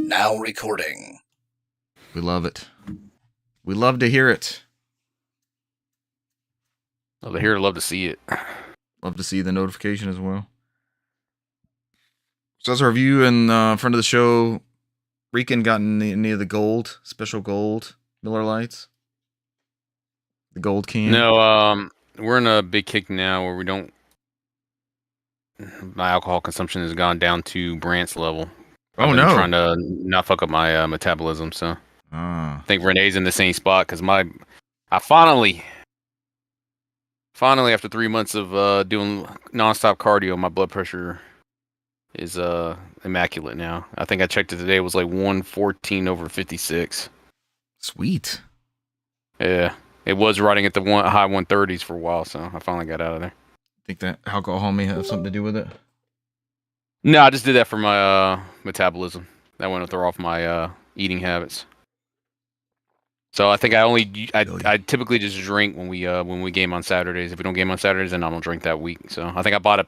Now recording. We love it. We love to hear it. Love to hear it, love to see it. Love to see the notification as well. So as a review in front of the show, Rican gotten any of the gold, special gold Miller Lights? The gold can? No, we're in a big kick now where we don't... My alcohol consumption has gone down to Brant's level. I'm trying to not fuck up my metabolism, so... I think Renee's in the same spot, because I finally, after 3 months of doing nonstop cardio, my blood pressure is immaculate now. I think I checked it today. It was like 114/56. Sweet. Yeah, it was running at the high 130s for a while, so I finally got out of there. Think that alcohol may have something to do with it? No, I just did that for my metabolism. That went to throw off my eating habits. So I think I typically just drink when we game on Saturdays. If we don't game on Saturdays, then I don't drink that week. So I think I bought a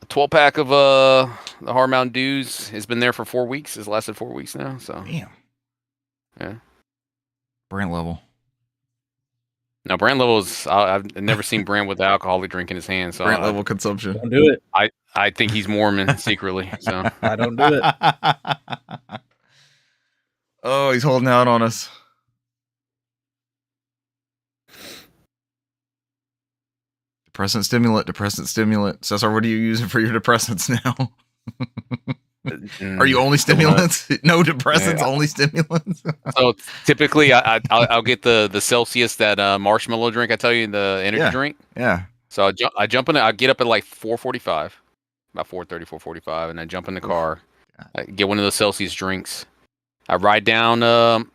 12-pack of the Hard Mountain Dews. It's been there for 4 weeks. It's lasted 4 weeks now. So damn. Yeah. Brand level. No, Brand level is. I've never seen Brand with the alcoholic drink in his hand. So Brand level consumption. Don't do it. I think he's Mormon secretly. So I don't do it. Oh, he's holding out on us. Depressant stimulant. Cesar, what are you using for your depressants now? Are you only stimulants? No depressants, only stimulants? So typically, I'll get the Celsius, that marshmallow drink I tell you, the energy drink. Yeah. So I jump in it. I get up at like 4:45, about 4:30, 4:45, and I jump in the car. I get one of those Celsius drinks. I ride down to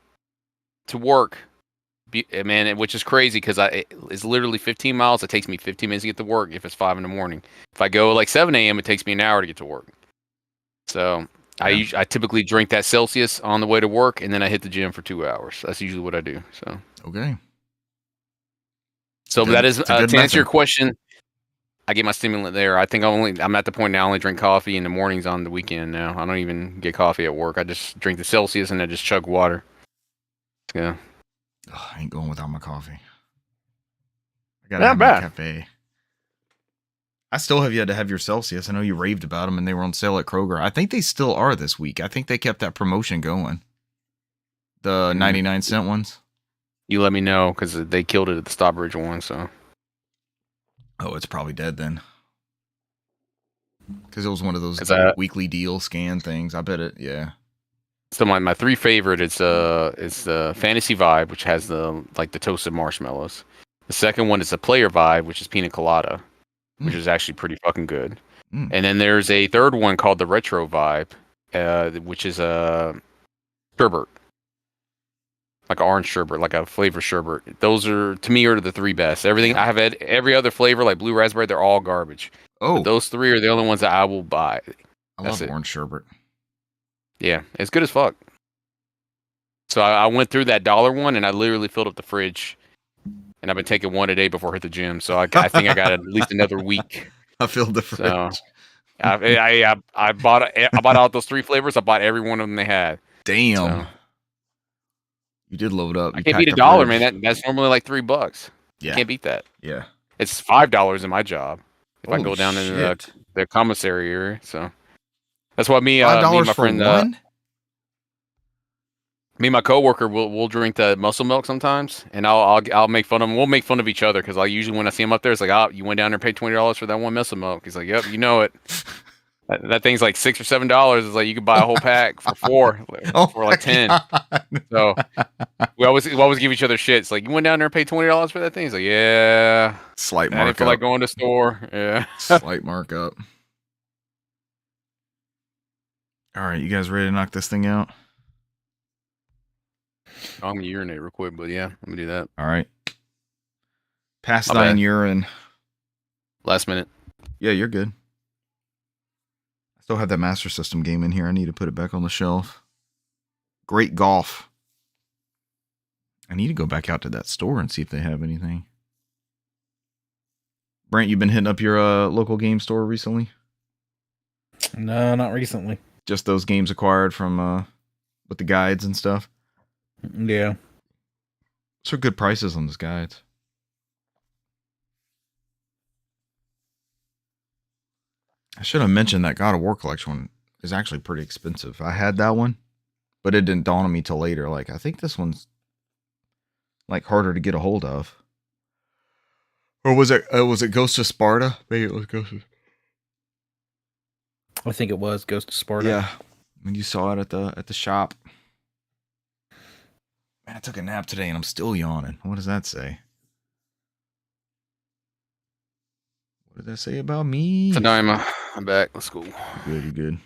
work. Man, which is crazy because it's literally 15 miles. It takes me 15 minutes to get to work if it's 5 in the morning. If I go like 7 a.m., it takes me an hour to get to work. So I typically drink that Celsius on the way to work, and then I hit the gym for 2 hours. That's usually what I do. So okay. So that is to answer your question. I get my stimulant there. I think I'm at the point now I only drink coffee in the mornings on the weekend now. I don't even get coffee at work. I just drink the Celsius and I just chug water. Yeah. Oh, I ain't going without my coffee. I gotta have my cafe. I still have yet to have your Celsius. I know you raved about them and they were on sale at Kroger. I think they still are this week. I think they kept that promotion going. The 99-cent ones. You let me know because they killed it at the Stockbridge one. So. Oh, it's probably dead then. Because it was one of those weekly deal scan things. I bet it. Yeah. So my three favorite is the Fantasy Vibe, which has the toasted marshmallows. The second one is the Player Vibe, which is pina colada, which is actually pretty fucking good. And then there's a third one called the Retro Vibe, which is a sherbet, like an orange sherbet, like a flavor sherbet. Those are to me the three best. Everything I have had, every other flavor like blue raspberry, they're all garbage. Oh, but those three are the only ones that I will buy. I love orange sherbet. Yeah, it's good as fuck. So I went through that $1 one, and I literally filled up the fridge. And I've been taking one a day before I hit the gym, so I think I got at least another week. I filled the fridge. So, I bought out those three flavors. I bought every one of them they had. Damn, so, you did load up. I can't beat $1, man. That's normally like $3. Yeah, can't beat that. Yeah, it's $5 in my job if I go down into the commissary area. So. That's why me and my friend, me and my coworker we'll drink the muscle milk sometimes, and I'll make fun of him. We'll make fun of each other because usually when I see him up there, it's like, oh, you went down there and paid $20 for that one muscle milk. He's like, yep, you know it. that thing's like $6 or $7. It's like you could buy a whole pack for for like 10. So we always give each other shit. It's like, you went down there and paid $20 for that thing. He's like, yeah, slight markup. I didn't feel like going to the store. Yeah, slight markup. All right, you guys ready to knock this thing out? I'm gonna urinate real quick, but yeah, let me do that. All right. Pastime urine. Last minute. Yeah, you're good. I still have that Master System game in here. I need to put it back on the shelf. Great golf. I need to go back out to that store and see if they have anything. Brent, you been hitting up your local game store recently? No, not recently. Just those games acquired from with the guides and stuff. Yeah. So good prices on those guides. I should have mentioned that God of War collection one is actually pretty expensive. I had that one, but it didn't dawn on me till later. Like, I think this one's like harder to get a hold of. Or was it Ghost of Sparta? Maybe it was Ghost of... I think it was Ghost of Sparta. Yeah. When you saw it at the shop. Man, I took a nap today and I'm still yawning. What does that say? What did that say about me? Tanaima, I'm back. Let's go. You good.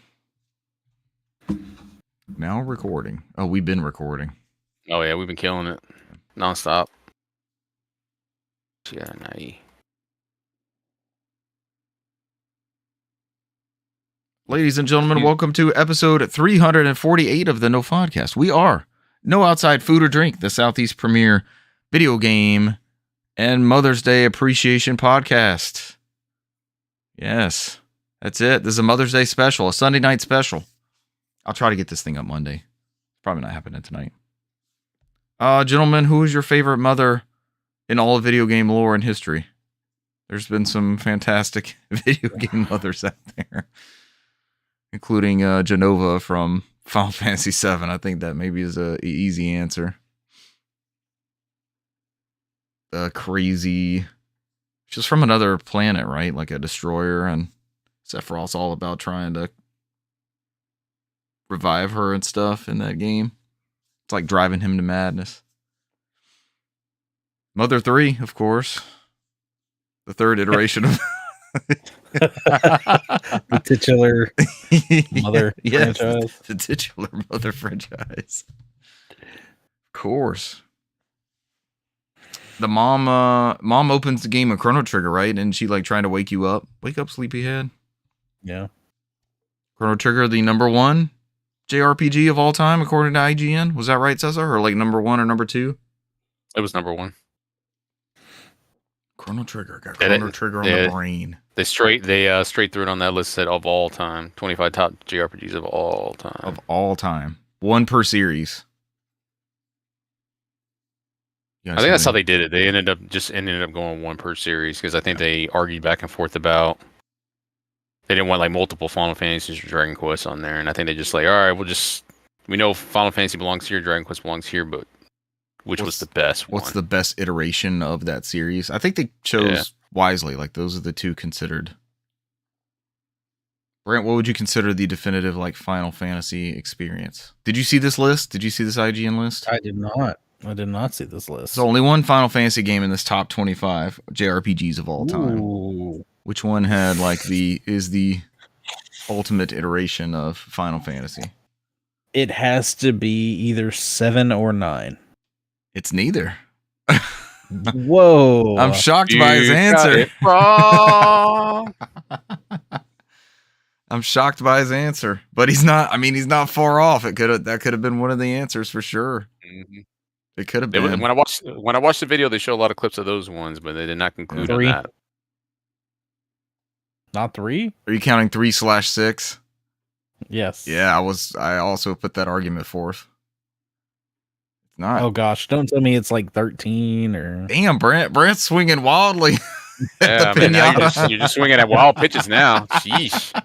Now recording. Oh, we've been recording. Oh yeah, we've been killing it nonstop. Yeah, nice. Ladies and gentlemen, welcome to episode 348 of the NOFODcast. We are No Outside Food or Drink, the Southeast premier video game and Mother's Day appreciation podcast. Yes, that's it. This is a Mother's Day special, a Sunday night special. I'll try to get this thing up Monday. Probably not happening tonight. Gentlemen, who is your favorite mother in all of video game lore and history? There's been some fantastic video game mothers out there, including Genova from Final Fantasy VII. I think that maybe is a easy answer. Crazy. She's from another planet, right? Like a destroyer, and Sephiroth's all about trying to revive her and stuff in that game. It's like driving him to madness. Mother 3, of course. The third iteration of the titular mother franchise. The titular mother franchise. Of course. The mom opens the game of Chrono Trigger, right? And she like trying to wake you up. Wake up, sleepyhead. Yeah. Chrono Trigger, the number one JRPG of all time, according to IGN. Was that right, Cesar? Or like number one or number two? It was number one. Chrono Trigger. Got Chrono Trigger on the brain. They straight through it on that list, said of all time. 25 top JRPGs of all time. Of all time. One per series. I think that's how they did it. They ended up going one per series because I think they argued back and forth about they didn't want like multiple Final Fantasies or Dragon Quest on there, and I think they just like, all right, we know Final Fantasy belongs here, Dragon Quest belongs here, but which was the best one? What's the best iteration of that series? I think they chose wisely. Like those are the two considered. Brent, what would you consider the definitive like Final Fantasy experience? Did you see this list? Did you see this IGN list? I did not. I did not see this list. There's only one Final Fantasy game in this top 25 JRPGs of all time. Ooh. Which one had like is the ultimate iteration of Final Fantasy? It has to be either 7 or 9. It's neither. Whoa. I'm shocked by his answer. I'm shocked by his answer. But he's not far off. That could have been one of the answers for sure. Mm-hmm. It could have been. When I watched the video, they show a lot of clips of those ones, but they did not conclude on that. Not 3? Are you counting 3/6? Yes. Yeah, I also put that argument forth. It's not. Oh gosh, don't tell me it's like 13 or. Damn, Brent's swinging wildly. Yeah, man, you're just swinging at wild pitches now. Sheesh.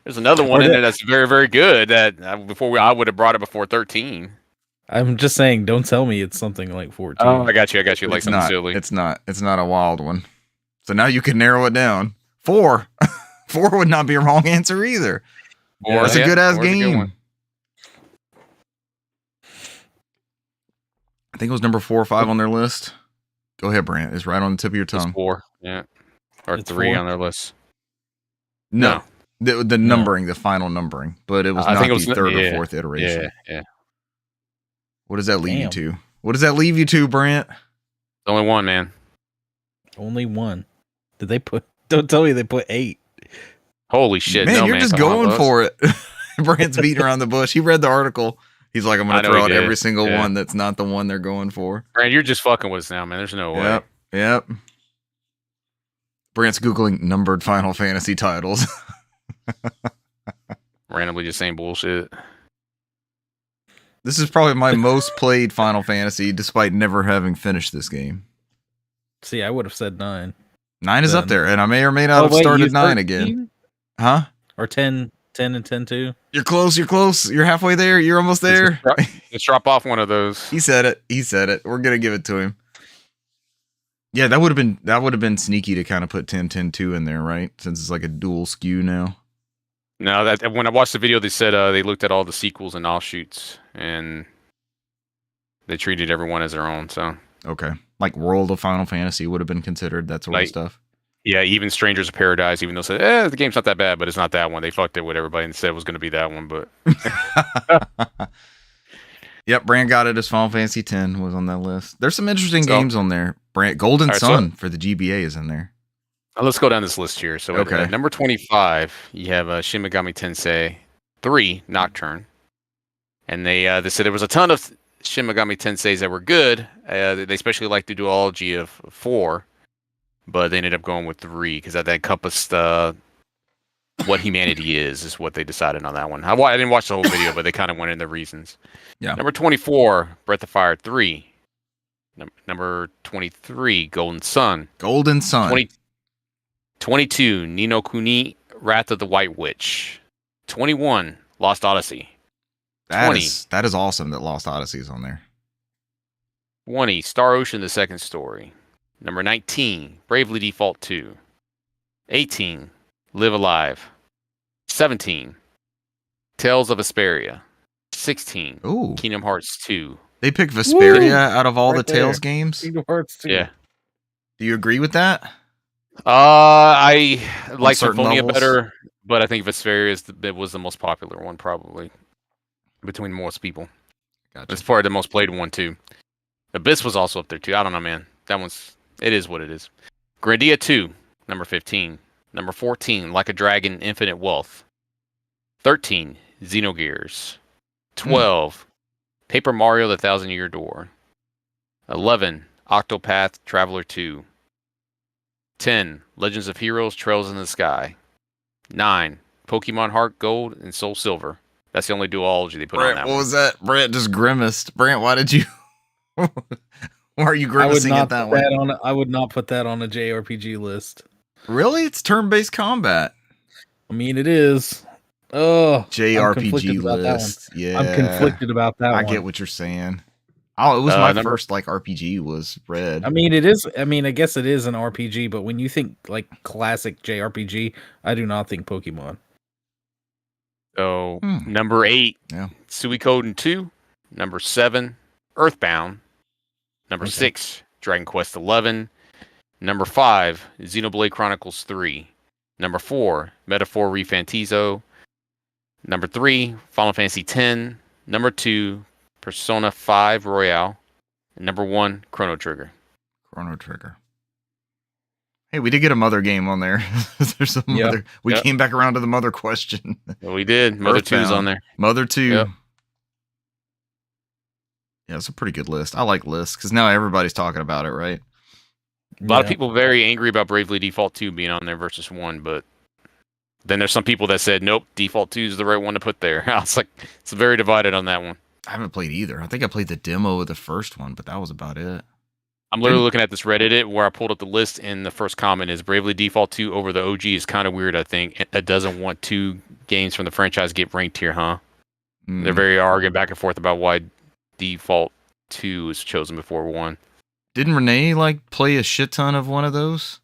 There's another one in there that's very, very good. That I would have brought it before 13. I'm just saying, don't tell me it's something like 14. Oh, I got you. Like something silly. It's not a wild one. So now you can narrow it down. 4. 4 would not be a wrong answer either. It's a good ass game. I think it was number 4 or 5 on their list. Go ahead, Brant. It's right on the tip of your tongue. It's 4, yeah, or it's 3 on their list. No. The numbering, the final numbering, but it was not the third or fourth iteration. Yeah. What does that leave you to? What does that leave you to, Brant? Only one, man. Only one. Did they put? Don't tell me they put 8. Holy shit, man! You're just going for it. Brant's beating around the bush. He read the article. He's like, I'm going to throw out every single one that's not the one they're going for. Brant, you're just fucking with us now, man. There's no way. Yep. Brant's Googling numbered Final Fantasy titles. Brant, randomly just saying bullshit. This is probably my most played Final Fantasy, despite never having finished this game. See, I would have said 9. 9 is up Then. there, and I may or may not have started 9 again. Huh? Or 10 and 10 too? You're close, you're halfway there, you're almost there. Let's drop off one of those. He said it. We're gonna give it to him. Yeah, that would have been sneaky to kind of put 10, 10, 2 in there, right? Since it's like a dual skew now. No, that when I watched the video, they said they looked at all the sequels and offshoots, and they treated everyone as their own. So okay, like World of Final Fantasy would have been considered that sort of stuff. Yeah, even Strangers of Paradise, even though they said the game's not that bad, but it's not that one. They fucked it with everybody and said it was going to be that one, but. Yep, Brand got it as Final Fantasy X was on that list. There's some interesting games on there. Golden Sun for the GBA is in there. Let's go down this list here. So at number 25, you have Shin Megami Tensei 3 Nocturne. And they said there was a ton of Shin Megami Tenseis that were good. They especially like the duology of 4, but they ended up going with 3 because that encompassed what humanity is what they decided on that one. I didn't watch the whole video, but they kind of went in the reasons. Yeah. Number 24, Breath of Fire 3. Number 23, Golden Sun. 22, Ni no Kuni, Wrath of the White Witch. 21, Lost Odyssey. That is awesome that Lost Odyssey is on there. 20, Star Ocean: The Second Story. Number 19, Bravely Default 2. 18, Live Alive. 17, Tales of Vesperia. 16, Kingdom Hearts 2. They picked Vesperia out of all the Tales games? Kingdom Hearts 2. Yeah. Do you agree with that? I like certain Symphonia better, but I think Vesperia was the most popular one, probably, between most people. Gotcha. It's probably the most played one, too. Abyss was also up there, too. I don't know, man. It is what it is. Grandia 2, number 15. Number 14, Like a Dragon, Infinite Wealth. 13, Xenogears. 12, Paper Mario: The Thousand Year Door. 11, Octopath Traveler 2. 10, Legends of Heroes: Trails in the Sky. 9, Pokemon Heart Gold and Soul Silver. That's the only duology they put on that one. What was that? Brant just grimaced. Brant, why did you... Why are you grimacing at that one? I would not put that on a JRPG list. Really? It's turn-based combat. I mean, it is. Oh, JRPG list. Yeah. I'm conflicted about that one. I get what you're saying. Oh, it was my first RPG was Red. I mean, it is. I mean, I guess it is an RPG, but when you think like classic JRPG, I do not think Pokemon. So number 8, Suikoden 2. Number 7, Earthbound. Number 6, Dragon Quest 11. Number 5, Xenoblade Chronicles 3. Number 4, Metaphor Refantizo. Number 3, Final Fantasy X. Number 2, Persona 5 Royale. And number 1, Chrono Trigger. Hey, we did get a Mother game on there. There's some Mother. We came back around to the Mother question. We did. Mother 2 is on there. Mother 2. Yep. Yeah, it's a pretty good list. I like lists because now everybody's talking about it, right? A lot of people very angry about Bravely Default 2 being on there versus 1, but then there's some people that said, nope, Default 2 is the right one to put there. I was like, it's very divided on that one. I haven't played either. I think I played the demo of the first one, but that was about it. I'm literally looking at this Reddit where I pulled up the list, and the first comment is Bravely Default 2 over the OG is kind of weird, I think. It doesn't want 2 games from the franchise get ranked here, huh? They're very arguing back and forth about why Default 2 was chosen before 1. Didn't Renee play a shit ton of one of those?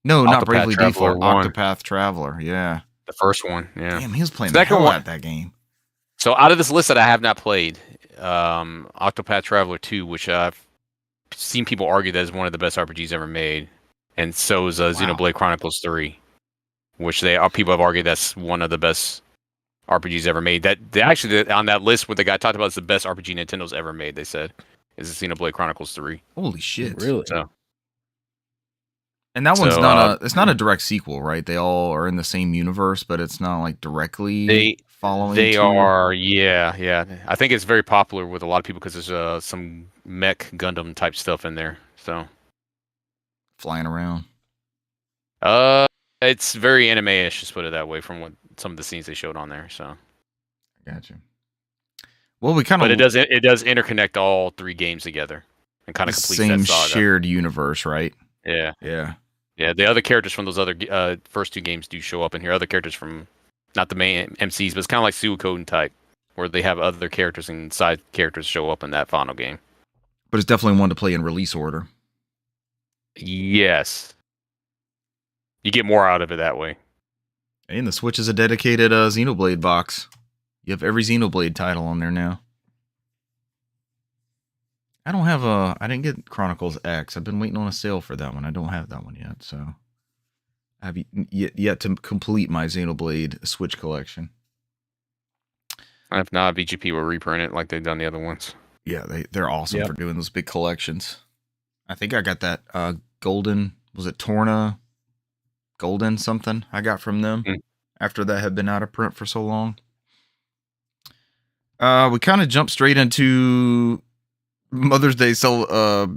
No, not Bravely Default. Octopath Traveler, yeah. The first one, yeah. Damn, he was playing the hell out of that game. So out of this list that I have not played, Octopath Traveler 2, which I've seen people argue that is one of the best RPGs ever made, and so is Xenoblade Chronicles 3, which people have argued that's one of the best RPGs ever made. That they actually on that list where the guy talked about it's the best RPG Nintendo's ever made. They said is Xenoblade Chronicles 3. Holy shit! Really? So, and that one's not it's not a direct sequel, right? They all are in the same universe, but it's not directly following. They are, yeah. I think it's very popular with a lot of people because there's some mech Gundam type stuff in there. So flying around. It's very anime-ish, just put it that way, from what some of the scenes they showed on there. So Gotcha. Well, we kind of, but it does interconnect all 3 games together and kind of completes same that saga. shared universe, right? Yeah. Yeah. Yeah, the other characters from those other first 2 games do show up in here. Other characters from, not the main MCs, but it's kind of like Suikoden type, where they have other characters and side characters show up in that final game. But it's definitely one to play in release order. Yes. You get more out of it that way. And the Switch is a dedicated Xenoblade box. You have every Xenoblade title on there now. I didn't get Chronicles X. I've been waiting on a sale for that one. I don't have that one yet, so I have yet to complete my Xenoblade Switch collection. If not, VGP will reprint it like they've done the other ones. Yeah, they're awesome for doing those big collections. I think I got that golden, was it Torna Golden something I got from them after that had been out of print for so long. We kind of jumped straight into Mother's Day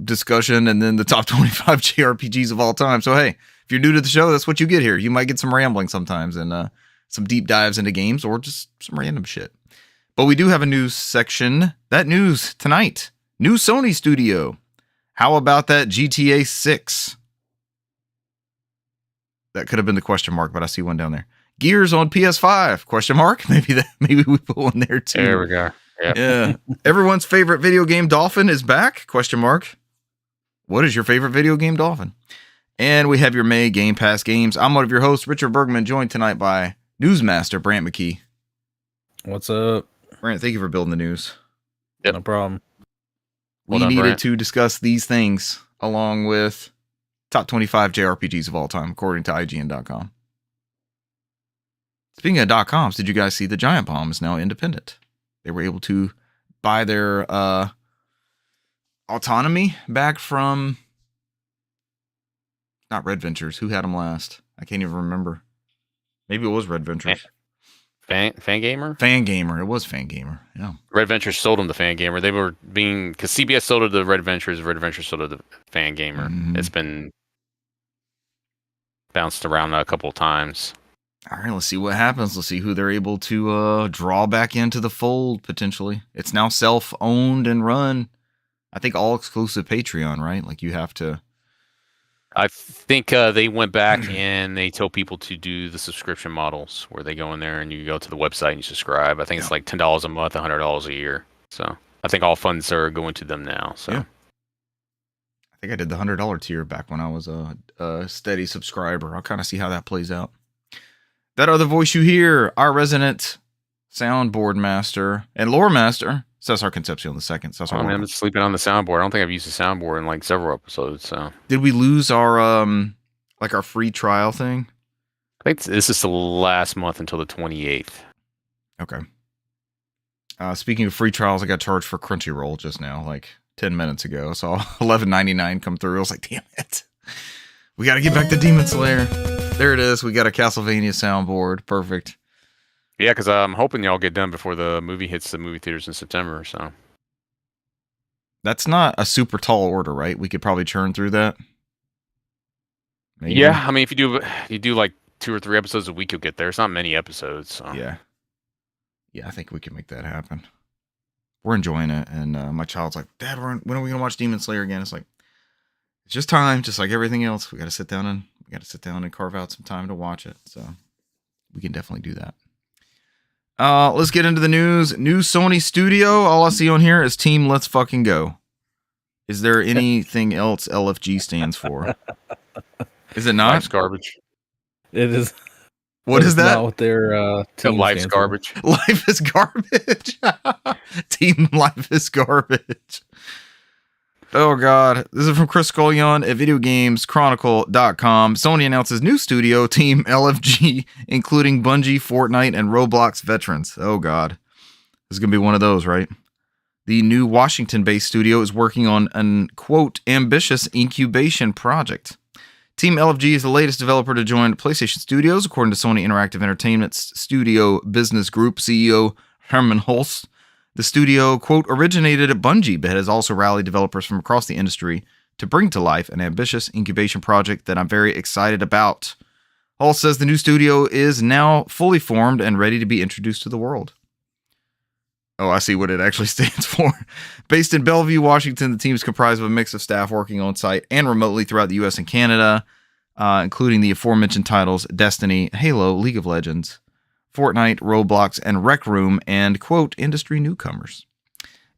discussion and then the top 25 JRPGs of all time. So, hey, if you're new to the show, that's what you get here. You might get some rambling sometimes and some deep dives into games or just some random shit. But we do have a news section. That news tonight. New Sony studio. How about that GTA 6? That could have been the question mark, but I see one down there. Gears on PS5? Question mark? Maybe we put one there too. There we go. Yep. Yeah. Everyone's favorite video game Dolphin is back? Question mark. What is your favorite video game Dolphin? And we have your May Game Pass games. I'm one of your hosts, Richard Bergman, joined tonight by Newsmaster Brant McKee. What's up? Brant, thank you for building the news. Yep. No problem. We needed to discuss these things along with top 25 JRPGs of all time, according to IGN.com. Speaking of .coms, did you guys see the Giant Bomb is now independent? They were able to buy their autonomy back from, not Red Ventures. Who had them last? I can't even remember. Maybe it was Red Ventures. Fangamer? Fangamer. It was Fangamer. Yeah. Red Ventures sold them to Fangamer. They were because CBS sold it to Red Ventures sold it to Fangamer. Mm-hmm. It's been bounced around a couple of times. All right, let's see what happens. Let's see who they're able to draw back into the fold, potentially. It's now self-owned and run. I think all exclusive Patreon, right? Like you have to... I think they went back and they told people to do the subscription models where they go in there and you go to the website and you subscribe. I think it's like $10 a month, $100 a year. So I think all funds are going to them now. So yeah. I think I did the $100 tier back when I was a steady subscriber. I'll kind of see how that plays out. That other voice you hear, our resident soundboard master and lore master, Cesar Concepcion the second. I mean, I'm sleeping on the soundboard. I don't think I've used the soundboard in like several episodes. So did we lose our our free trial thing? I think this is the last month until the 28th. Okay. Speaking of free trials, I got charged for Crunchyroll just now, like 10 minutes ago. So $11.99 come through. I was like, damn it. We got to get back to Demon Slayer. There it is. We got a Castlevania soundboard. Perfect. Yeah, because I'm hoping y'all get done before the movie hits the movie theaters in September. So that's not a super tall order, right? We could probably churn through that. Maybe. Yeah, I mean, if you do like 2 or 3 episodes a week, you'll get there. It's not many episodes. So. Yeah, I think we can make that happen. We're enjoying it, and my child's like, "Dad, when are we gonna watch Demon Slayer again?" It's like, it's just time, just like everything else. We got to sit down and carve out some time to watch it. So we can definitely do that. Let's get into the news. New Sony studio. All I see on here is Team Let's Fucking Go. Is there anything else LFG stands for? Is it not? Life's garbage. It is. What is that? Not what their team Life's stands garbage. Life is garbage. Team Life is garbage. Oh, God. This is from Chris Scullion at VideoGamesChronicle.com. Sony announces new studio, Team LFG, including Bungie, Fortnite, and Roblox veterans. Oh, God. This is going to be one of those, right? The new Washington-based studio is working on an, quote, ambitious incubation project. Team LFG is the latest developer to join PlayStation Studios, according to Sony Interactive Entertainment's Studio Business Group CEO Herman Holst. The studio, quote, originated at Bungie, but has also rallied developers from across the industry to bring to life an ambitious incubation project that I'm very excited about. Hall says the new studio is now fully formed and ready to be introduced to the world. Oh, I see what it actually stands for. Based in Bellevue, Washington, the team is comprised of a mix of staff working on site and remotely throughout the U.S. and Canada, including the aforementioned titles Destiny, Halo, League of Legends, Fortnite, Roblox, and Rec Room, and, quote, industry newcomers.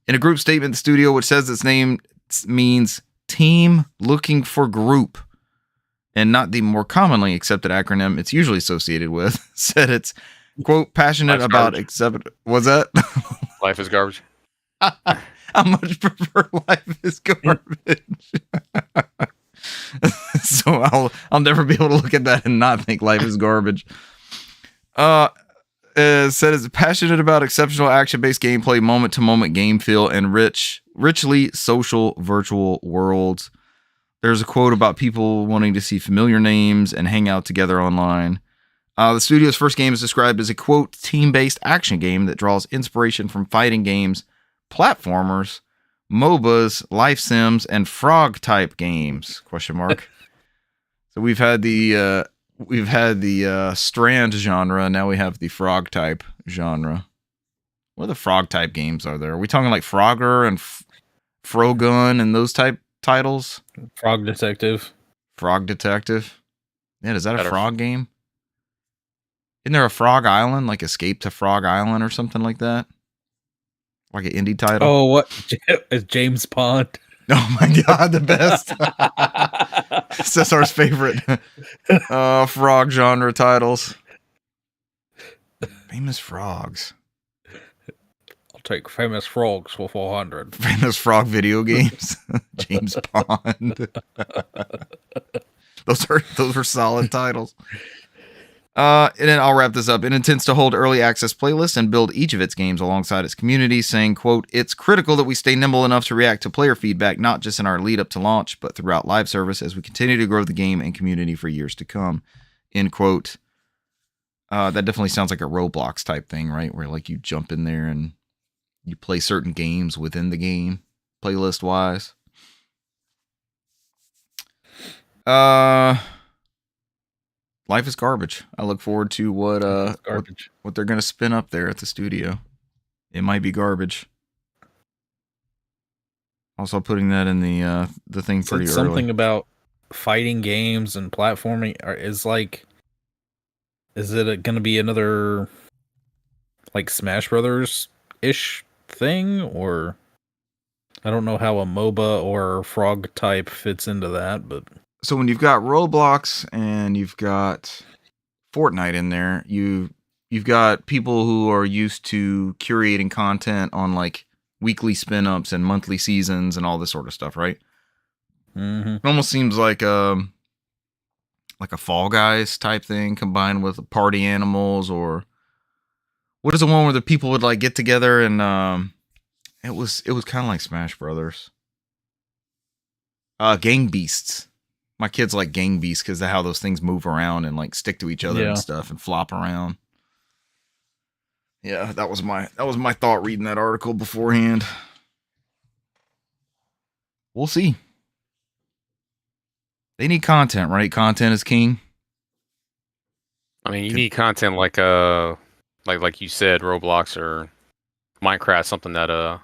In a group statement, the studio, which says its name means team looking for group, and not the more commonly accepted acronym it's usually associated with, said it's, quote, passionate about what's that? Life is garbage. I much prefer life is garbage. So I'll never be able to look at that and not think life is garbage. Said it's passionate about exceptional action-based gameplay, moment-to-moment game feel, and richly social virtual worlds. There's a quote about people wanting to see familiar names and hang out together online. The studio's first game is described as a, quote, team-based action game that draws inspiration from fighting games, platformers, MOBAs, life sims, and frog-type games, question mark. So we've had the Strand genre. Now we have the frog type genre. What other frog type games are there? Are we talking like Frogger and Frogun and those type titles? Frog Detective. Frog Detective. Yeah, is that a frog game? Isn't there a Frog Island, like Escape to Frog Island or something like that? Like an indie title? Oh, what? It's James Pond. Oh my god, the best. Cesar's favorite frog genre titles. Famous frogs. I'll take famous frogs for 400. Famous frog video games. James Pond. Those are solid titles. And then I'll wrap this up. It intends to hold early access playlists and build each of its games alongside its community, saying, quote, it's critical that we stay nimble enough to react to player feedback, not just in our lead up to launch, but throughout live service as we continue to grow the game and community for years to come, end quote. That definitely sounds like a Roblox type thing, right? Where like you jump in there and you play certain games within the game, playlist wise. Life is garbage. I look forward to what they're gonna spin up there at the studio. It might be garbage. Also putting that in the thing pretty early. Something about fighting games and platforming is it gonna be another like Smash Brothers ish thing, or I don't know how a MOBA or frog type fits into that, but. So when you've got Roblox and you've got Fortnite in there, you've got people who are used to curating content on like weekly spin-ups and monthly seasons and all this sort of stuff, right? Mm-hmm. It almost seems like a Fall Guys type thing combined with Party Animals, or what is the one where the people would like get together and it was kind of like Smash Brothers. Gang Beasts. My kids like Gang Beasts because of how those things move around and like stick to each other and stuff and flop around. Yeah, that was my thought reading that article beforehand. We'll see. They need content, right? Content is king. I mean, you need content like you said, Roblox or Minecraft, something that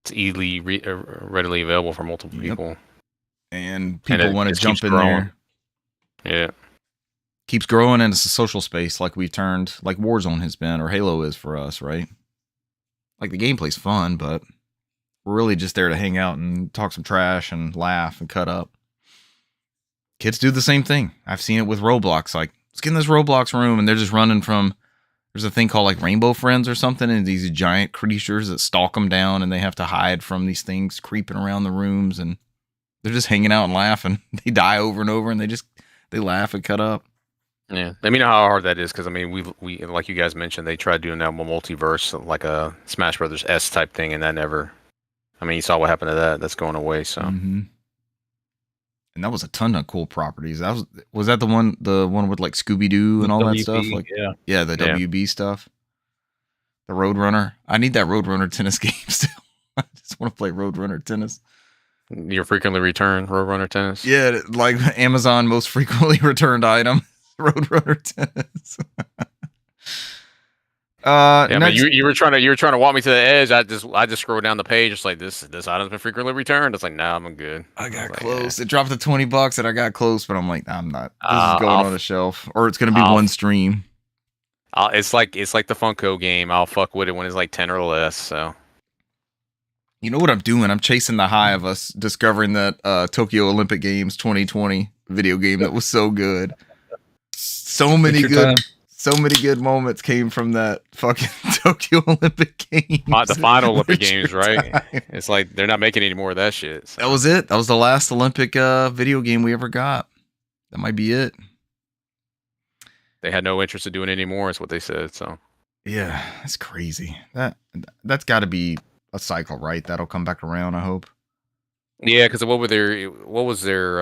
it's easily readily available for multiple people. And people want to jump in growing. there. Yeah. Keeps growing, and it's a social space like Warzone has been, or Halo is for us, right? Like the gameplay's fun, but we're really just there to hang out and talk some trash and laugh and cut up. Kids do the same thing. I've seen it with Roblox. Like, let's get in this Roblox room, and they're just running from, there's a thing called like Rainbow Friends or something, and these giant creatures that stalk them down, and they have to hide from these things creeping around the rooms, and they're just hanging out and laughing. They die over and over, and they laugh and cut up. Yeah, let me know how hard that is, because I mean, we like you guys mentioned, they tried doing that multiverse, like a Smash Brothers S type thing, and that never. I mean, you saw what happened to that. That's going away. So, and that was a ton of cool properties. That was that the one with like Scooby Doo and all that stuff. Like, yeah, the WB stuff. The Roadrunner. I need that Roadrunner tennis game still. I just want to play Roadrunner tennis. Your frequently returned Roadrunner tennis? Yeah, like Amazon most frequently returned item, Roadrunner tennis. Yeah, man, next, you were trying to walk me to the edge. I just scrolled down the page. It's like this item's been frequently returned. It's like, nah, I'm good. I got was like, close. It dropped to $20 and I got close, but I'm like, nah, I'm not. This is Uh, going I'll on a f- shelf, or it's gonna be I'll one f- stream. it's like the Funko game. I'll fuck with it when it's like 10 or less. So You know what I'm doing? I'm chasing the high of us discovering that Tokyo Olympic Games 2020 video game that was so good. So many good moments came from that fucking Tokyo Olympic Games. the final Olympic Richard games, right? Time. It's like they're not making any more of that shit. So. That was it. That was the last Olympic video game we ever got. That might be it. They had no interest in doing any more. Is what they said. So Yeah, that's crazy. That's got to be a cycle, right? That'll come back around, I hope. yeah, because what was their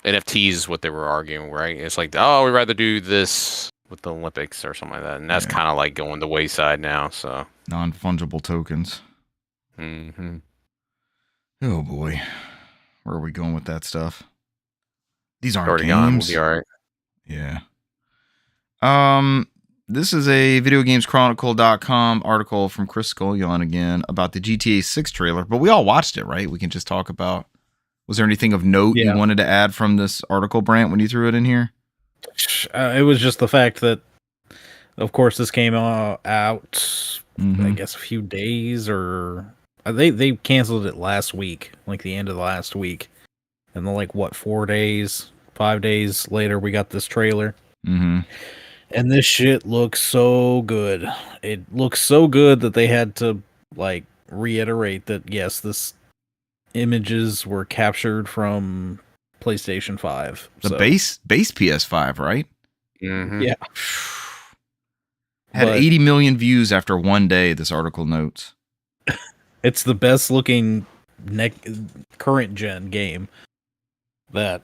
NFTs is what they were arguing, right? It's like, oh, we'd rather do this with the Olympics or something like that, and that's kind of like going the wayside now. So non-fungible tokens. Mm-hmm. Oh boy, where are we going with that stuff? These aren't Already games. gone. We'll be all right. Yeah. This is a videogameschronicle.com article from Chris Scullion again about the GTA 6 trailer, but we all watched it, right? We can just talk about. Was there anything of note you wanted to add from this article, Brant, when you threw it in here? It was just the fact that, of course, this came out, I guess, a few days, or they canceled it last week, like the end of the last week, and then 5 days later, we got this trailer. Mm-hmm. And this shit looks so good. It looks so good that they had to reiterate that yes, this images were captured from PlayStation 5. The base PS5, right? Mm-hmm. Yeah. Had 80 million views after one day, this article notes. It's the best looking current gen game that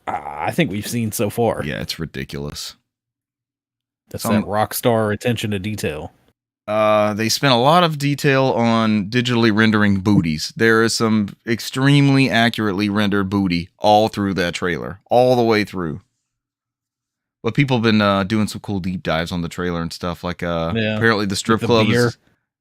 I think we've seen so far. Yeah, it's ridiculous. That's that Rockstar attention to detail. They spent a lot of detail on digitally rendering booties. There is some extremely accurately rendered booty all through that trailer, all the way through. But people have been doing some cool deep dives on the trailer and stuff. Apparently the strip club is...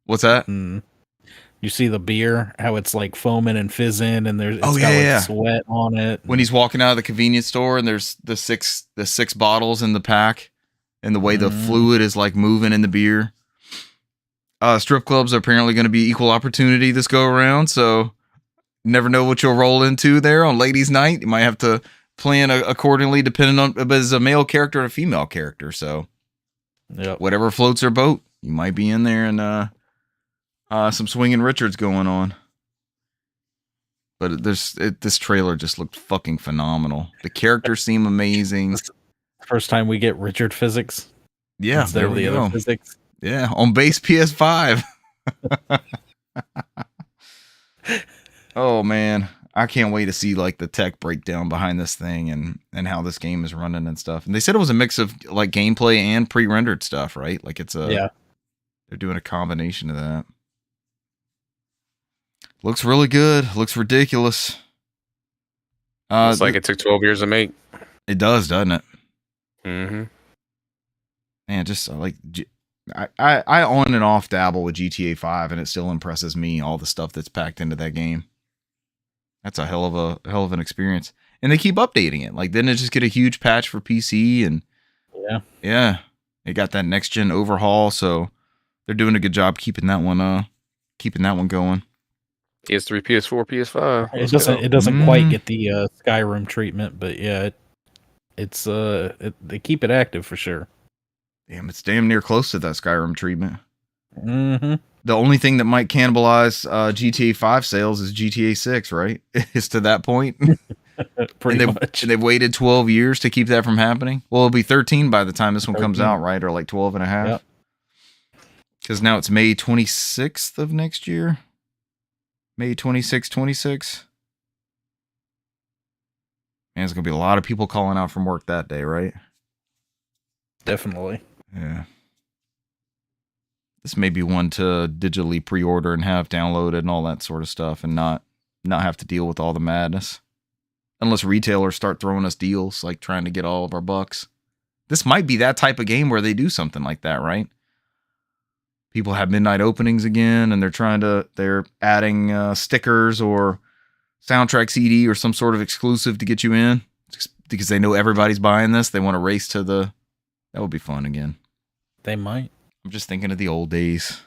What's that? You see the beer, how it's foaming and fizzing, and it's got sweat on it. When he's walking out of the convenience store and there's the six bottles in the pack, and the way the fluid is moving in the beer. Strip clubs are apparently going to be equal opportunity this go around, so never know what you'll roll into there on ladies' night. You might have to plan accordingly, depending on if it's a male character or a female character. So, whatever floats their boat, you might be in there, and some swinging Richards going on. But this trailer just looked fucking phenomenal. The characters seem amazing. First time we get Richard physics. Yeah, instead of the other physics. Yeah, on base PS5. Oh man, I can't wait to see the tech breakdown behind this thing and how this game is running and stuff. And they said it was a mix of gameplay and pre-rendered stuff, right? They're doing a combination of that. Looks really good. Looks ridiculous. It's it took 12 years to make. It does, doesn't it? Mm-hmm. Man, just I on and off dabble with GTA 5, and it still impresses me, all the stuff that's packed into that game. That's a hell of an experience. And they keep updating it. Didn't it just get a huge patch for PC? And yeah, it got that next gen overhaul, so they're doing a good job keeping that one going. PS3, PS4, PS5. It doesn't quite get the Skyrim treatment, but yeah, they keep it active for sure. Damn, it's damn near close to that Skyrim treatment. Mm-hmm. The only thing that might cannibalize GTA 5 sales is GTA 6, right? It's to that point. Pretty much. And they've waited 12 years to keep that from happening. Well, it'll be 13 by the time this one comes out, right? Or 12 and a half. Because now it's May 26th of next year. May 26. Man, there's going to be a lot of people calling out from work that day, right? Definitely. Yeah. This may be one to digitally pre-order and have downloaded and all that sort of stuff, and not have to deal with all the madness. Unless retailers start throwing us deals, trying to get all of our bucks. This might be that type of game where they do something like that, right? People have midnight openings again, and they're adding stickers or soundtrack CD or some sort of exclusive to get you in because they know everybody's buying this. They want to race to that would be fun again. They might. I'm just thinking of the old days.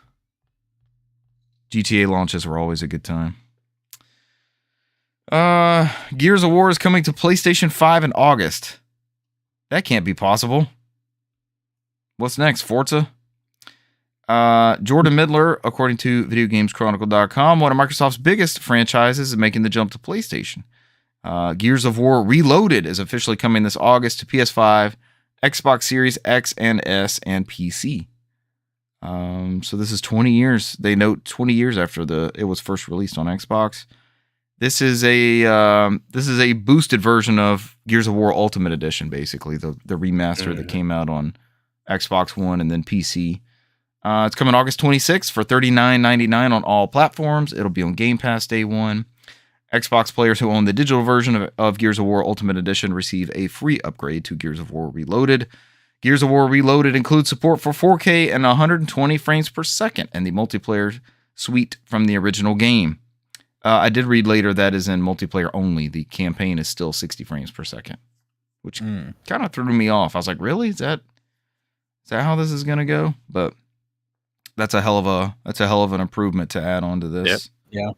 GTA launches were always a good time. Gears of War is coming to PlayStation 5 in August. That can't be possible. What's next? Forza? Jordan Midler, according to VideoGamesChronicle.com, one of Microsoft's biggest franchises is making the jump to PlayStation. Gears of War Reloaded is officially coming this August to PS5, Xbox Series X and S, and PC. So this is 20 years. They note 20 years after it was first released on Xbox. This is a boosted version of Gears of War Ultimate Edition, basically the remaster that came out on Xbox One and then PC. It's coming August 26th for $39.99 on all platforms. It'll be on Game Pass day one. Xbox players who own the digital version of Gears of War Ultimate Edition receive a free upgrade to Gears of War Reloaded. Gears of War Reloaded includes support for 4K and 120 frames per second and the multiplayer suite from the original game. I did read later that is in multiplayer only. The campaign is still 60 frames per second, which kind of threw me off. I was like, really? Is that how this is going to go? But that's a hell of an improvement to add on to this. Yep. Yeah.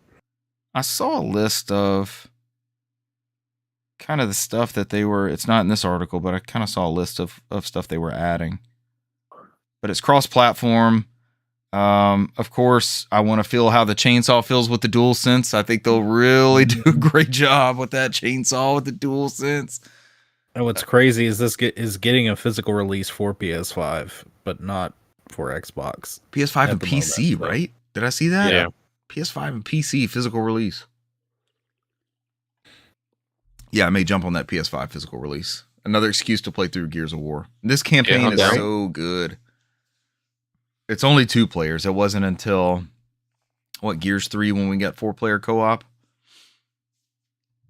I saw a list of kind of the stuff that it's not in this article, but I kind of saw a list of stuff they were adding. But it's cross-platform. Of course, I want to feel how the chainsaw feels with the DualSense. I think they'll really do a great job with that chainsaw with the DualSense. And what's crazy is this is getting a physical release for PS5, but not for Xbox. PS5 and PC, right? Did I see that? Yeah. PS5 and PC physical release. Yeah, I may jump on that PS5 physical release. Another excuse to play through Gears of War. This campaign is so good. It's only 2 players. It wasn't until Gears 3 when we got 4-player co-op.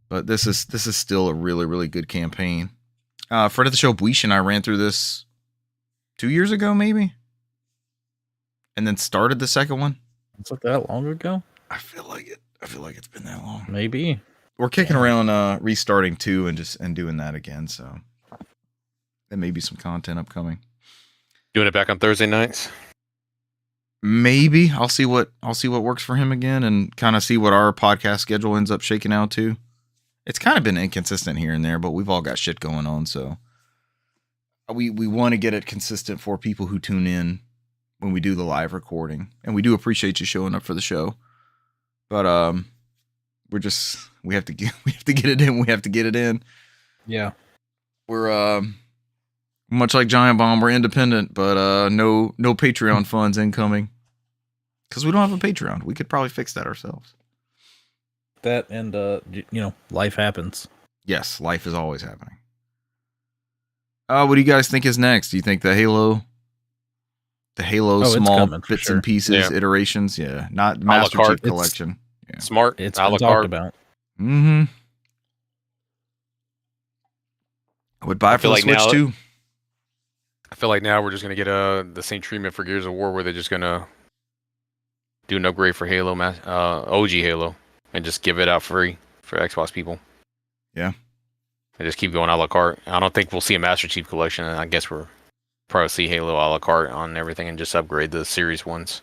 But this is still a really, really good campaign. Friend of the show, Buish, and I ran through this 2 years ago, maybe, and then started the second one. Was it that long ago? I feel like it's been that long. Maybe. We're kicking around restarting 2 and doing that again. So there may be some content upcoming. Doing it back on Thursday nights. Maybe I'll see what works for him again, and kind of see what our podcast schedule ends up shaking out to. It's kind of been inconsistent here and there, but we've all got shit going on, so we want to get it consistent for people who tune in when we do the live recording, and we do appreciate you showing up for the show. But we have to get it in. We have to get it in. Yeah, we're much like Giant Bomb. We're independent, but no Patreon funds incoming because we don't have a Patreon. We could probably fix that ourselves. That and life happens. Yes, life is always happening. What do you guys think is next? Do you think the Halo small bits and pieces iterations? Yeah, not Master Chief Collection. Yeah. Smart. It's been talked about. Mm-hmm. I would buy it for the Switch too. I feel like now we're just gonna get the same treatment for Gears of War, where they're just gonna do an upgrade for Halo, OG Halo, and just give it out free for Xbox people. Yeah. And just keep going a la carte. I don't think we'll see a Master Chief Collection. I guess we're probably see Halo a la carte on everything and just upgrade the series ones.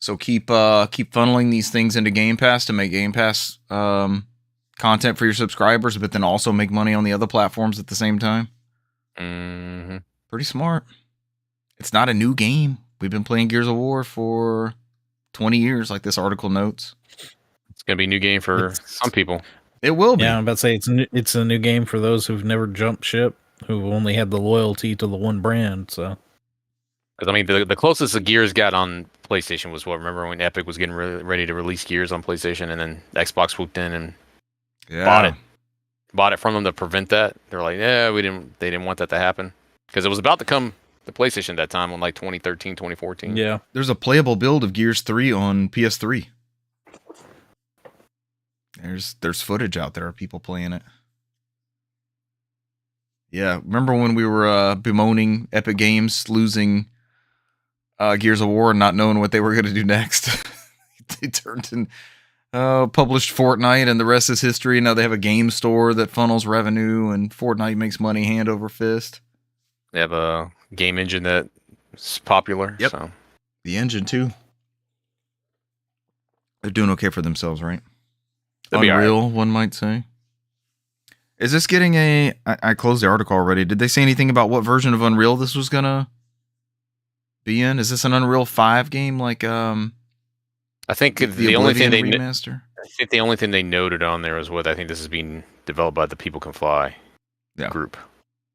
So keep funneling these things into Game Pass to make Game Pass content for your subscribers, but then also make money on the other platforms at the same time. Mm-hmm. Pretty smart. It's not a new game. We've been playing Gears of War for 20 years, like this article notes. It's gonna be a new game for some people. It will be. Yeah, I'm about to say it's a new game for those who've never jumped ship, who only had the loyalty to the one brand. So, because I mean, the closest the Gears got on PlayStation was what? Remember when Epic was getting ready to release Gears on PlayStation, and then Xbox swooped in and bought it from them to prevent that. They're like, yeah, they didn't want that to happen because it was about to come to PlayStation at that time on like 2013, 2014. Yeah, there's a playable build of Gears 3 on PS3. There's footage out there of people playing it. Yeah, remember when we were bemoaning Epic Games losing Gears of War and not knowing what they were going to do next? They turned and published Fortnite, and the rest is history. Now they have a game store that funnels revenue, and Fortnite makes money hand over fist. They have a game engine that's popular. Yep. So. The engine, too. They're doing okay for themselves, right? They'll be Unreal, all right. One might say. Is this getting a... I closed the article already. Did they say anything about what version of Unreal this was going to be in? Is this an Unreal 5 game like... I think the only thing remaster? I think the only thing they noted on there was what I think this is being developed by the People Can Fly group.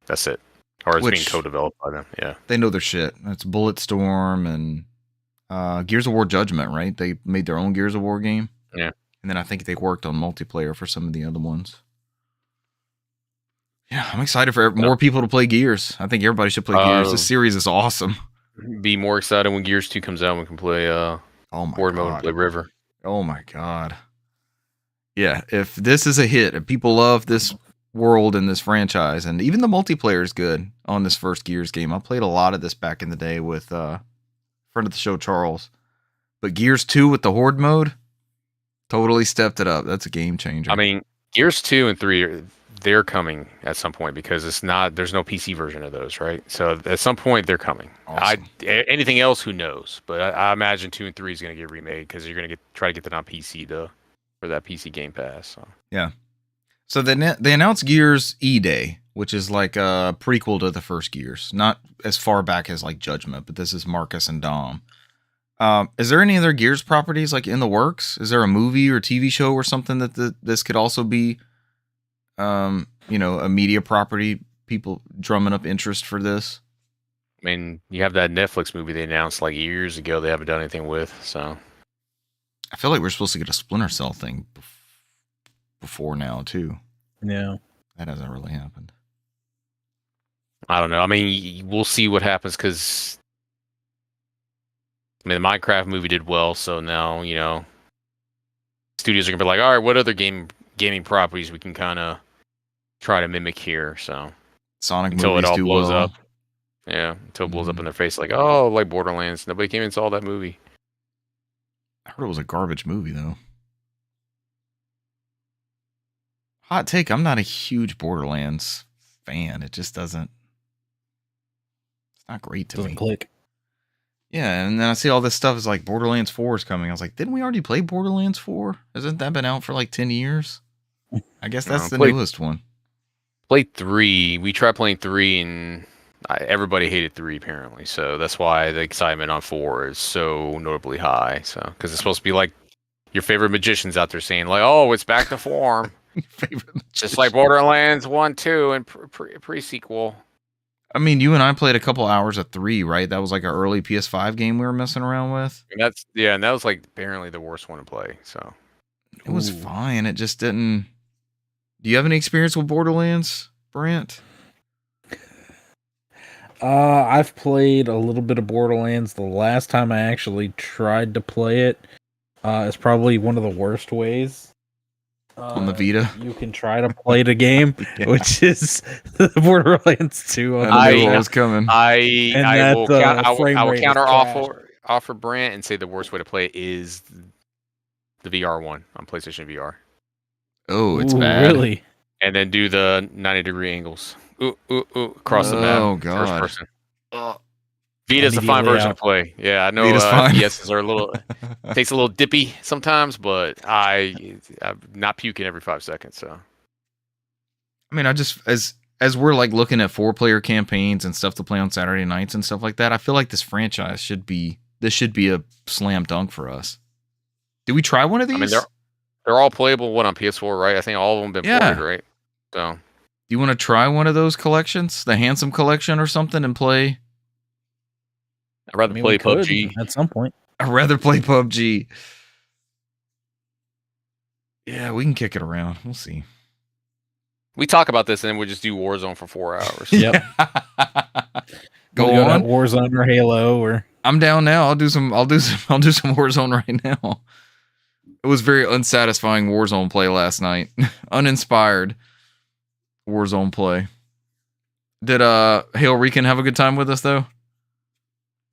That's it. Or it's being co-developed by them. Yeah. They know their shit. It's Bulletstorm and Gears of War Judgment, right? They made their own Gears of War game. Yeah. And then I think they worked on multiplayer for some of the other ones. Yeah, I'm excited for more people to play Gears. I think everybody should play Gears. This series is awesome. Be more excited when Gears 2 comes out and we can play Horde mode and play River. Oh my god. Yeah, if this is a hit, if people love this world and this franchise, and even the multiplayer is good on this first Gears game. I played a lot of this back in the day with friend of the show, Charles. But Gears 2 with the Horde mode totally stepped it up. That's a game changer. I mean, Gears 2 and 3, they're coming at some point because there's no PC version of those, right? So at some point they're coming. Awesome. Anything else, who knows? But I imagine 2 and 3 is going to get remade because you're going to try to get that on PC for that PC Game Pass. So. Yeah. So they announced Gears E-Day, which is like a prequel to the first Gears. Not as far back as like Judgment, but this is Marcus and Dom. Is there any other Gears properties like in the works? Is there a movie or TV show or something that this could also be, a media property? People drumming up interest for this. I mean, you have that Netflix movie they announced like years ago. They haven't done anything with. So I feel like we're supposed to get a Splinter Cell thing before now too. Yeah, that hasn't really happened. I don't know. I mean, we'll see what happens because. I mean, the Minecraft movie did well, so now, studios are going to be like, all right, what other gaming properties we can kind of try to mimic here, so. Sonic until movies it all do blows well. up. Yeah, until it blows up in their face, like, oh, like Borderlands. Nobody came and saw that movie. I heard it was a garbage movie, though. Hot take, I'm not a huge Borderlands fan. It just doesn't. It's not great to me. Doesn't click. Yeah, and then I see all this stuff is like Borderlands 4 is coming. I was like, didn't we already play Borderlands 4? Hasn't that been out for like 10 years? I guess that's the newest one. Played 3. We tried playing 3, and everybody hated 3 apparently. So that's why the excitement on 4 is so notably high. So because it's supposed to be like your favorite magicians out there saying like, oh, it's back to form. Just like Borderlands 1, 2, and pre-sequel. I mean, you and I played a couple hours of 3, right? That was like an early PS5 game we were messing around with. And that was like apparently the worst one to play. So it was fine. It just didn't. Do you have any experience with Borderlands, Brant? I've played a little bit of Borderlands. The last time I actually tried to play it is probably one of the worst ways. On the Vita, you can try to play the game, which is the Borderlands 2. I knew what was coming. I will counter offer Brant and say the worst way to play it is the VR one on PlayStation VR. Oh, it's bad. Really? And then do the 90-degree angles. Across the map. Oh god. First person. Vita's a fine version to play. Yeah, I know FPSs are a little takes a little dippy sometimes, but I'm not puking every 5 seconds. So, I mean, I just as we're like looking at 4-player campaigns and stuff to play on Saturday nights and stuff like that, I feel like this franchise should be a slam dunk for us. Did we try one of these? I mean, they're all playable. One on PS4, right? I think all of them been ported, right? So, do you want to try one of those collections, the Handsome Collection or something, and play? I'd rather play PUBG at some point. I'd rather play PUBG. Yeah, we can kick it around. We'll see. We talk about this and then we just do Warzone for 4 hours. Yep. Go on. Warzone or Halo or. I'm down now. I'll do some Warzone right now. It was very unsatisfying Warzone play last night. Uninspired Warzone play. Did Hale Reekin have a good time with us though?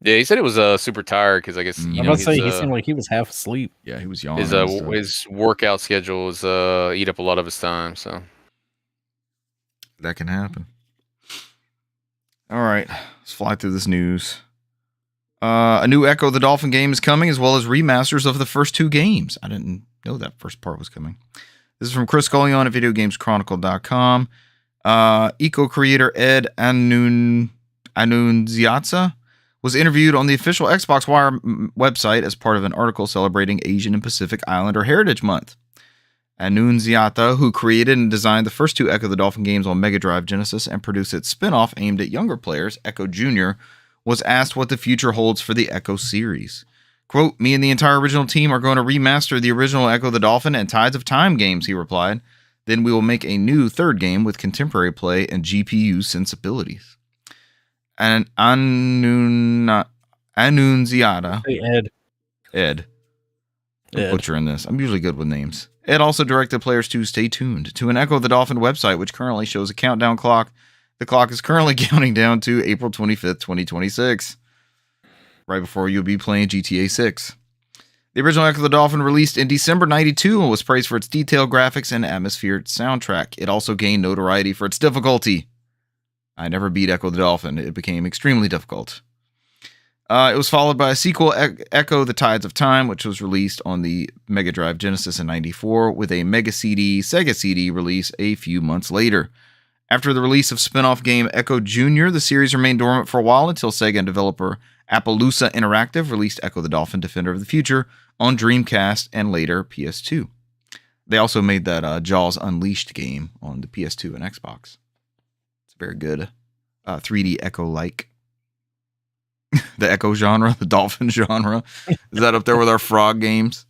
Yeah, he said it was super tired because I guess I was about to say he seemed like he was half asleep. Yeah, he was yawning. His workout schedule was eat up a lot of his time, so that can happen. All right, let's fly through this news. A new Echo the Dolphin game is coming, as well as remasters of the first 2 games. I didn't know that first part was coming. This is from Chris Scullion at VideoGamesChronicle.com. Eco-creator Ed Annunziata was interviewed on the official Xbox Wire website as part of an article celebrating Asian and Pacific Islander Heritage Month. Annunziata, who created and designed the first 2 Echo the Dolphin games on Mega Drive Genesis and produced its spin-off aimed at younger players, Echo Jr., was asked what the future holds for the Echo series. Quote, "Me and the entire original team are going to remaster the original Echo the Dolphin and Tides of Time games," he replied. "Then we will make a new 3rd game with contemporary play and GPU sensibilities." And Annunziata. Hey, Ed. I'm butchering this. I'm usually good with names. Ed also directed players to stay tuned to an Echo the Dolphin website, which currently shows a countdown clock. The clock is currently counting down to April 25th, 2026. Right before you'll be playing GTA 6. The original Echo the Dolphin released in December 92 and was praised for its detailed graphics and atmospheric soundtrack. It also gained notoriety for its difficulty. I never beat Echo the Dolphin. It became extremely difficult. It was followed by a sequel, Echo the Tides of Time, which was released on the Mega Drive Genesis in 94, with a Mega CD, Sega CD release a few months later. After the release of spin-off game Echo Jr., the series remained dormant for a while until Sega and developer Appaloosa Interactive released Echo the Dolphin Defender of the Future on Dreamcast and later PS2. They also made that Jaws Unleashed game on the PS2 and Xbox. It's very good 3D Echo-like. The Echo genre, the Dolphin genre. Is that up there with our Frog games?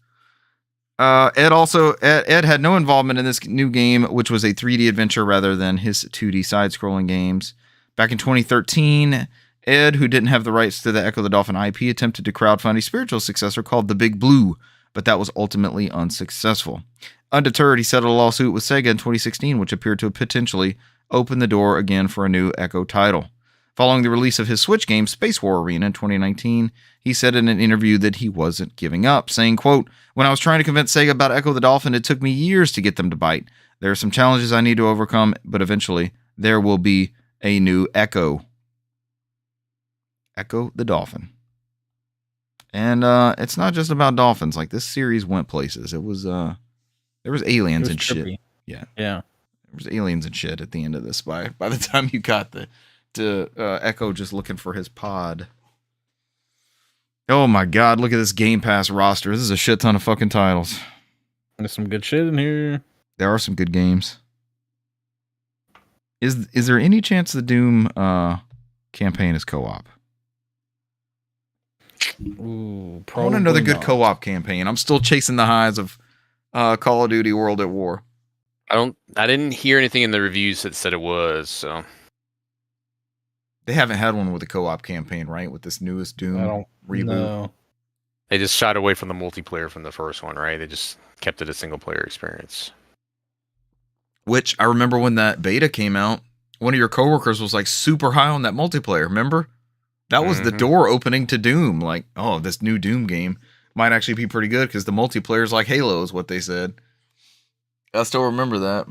Ed had no involvement in this new game, which was a 3D adventure rather than his 2D side-scrolling games. Back in 2013, Ed, who didn't have the rights to the Echo the Dolphin IP, attempted to crowdfund a spiritual successor called The Big Blue, but that was ultimately unsuccessful. Undeterred, he settled a lawsuit with Sega in 2016, which appeared to potentially open the door again for a new Echo title. Following the release of his Switch game, Space War Arena, in 2019, he said in an interview that he wasn't giving up, saying, quote, "When I was trying to convince Sega about Echo the Dolphin, it took me years to get them to bite. There are some challenges I need to overcome, but eventually there will be a new Echo." Echo the Dolphin. And it's not just about dolphins. Like, this series went places. It was there was aliens and trippy shit. Yeah. There was aliens and shit at the end of this by the time you got to Echo just looking for his pod. Oh my god, look at this Game Pass roster. This is a shit ton of fucking titles. There's some good shit in here. There are some good games. Is there any chance the Doom campaign is co-op? Ooh, I want another good co-op campaign. I'm still chasing the highs of Call of Duty World at War. I didn't hear anything in the reviews that said it was, so they haven't had one with a co-op campaign, right? With this newest Doom reboot. No. They just shied away from the multiplayer from the first one, right? They just kept it a single player experience. Which I remember when that beta came out, one of your coworkers was like super high on that multiplayer, remember? That was the door opening to Doom. Like, oh, this new Doom game might actually be pretty good because the multiplayer is like Halo, is what they said. I still remember that.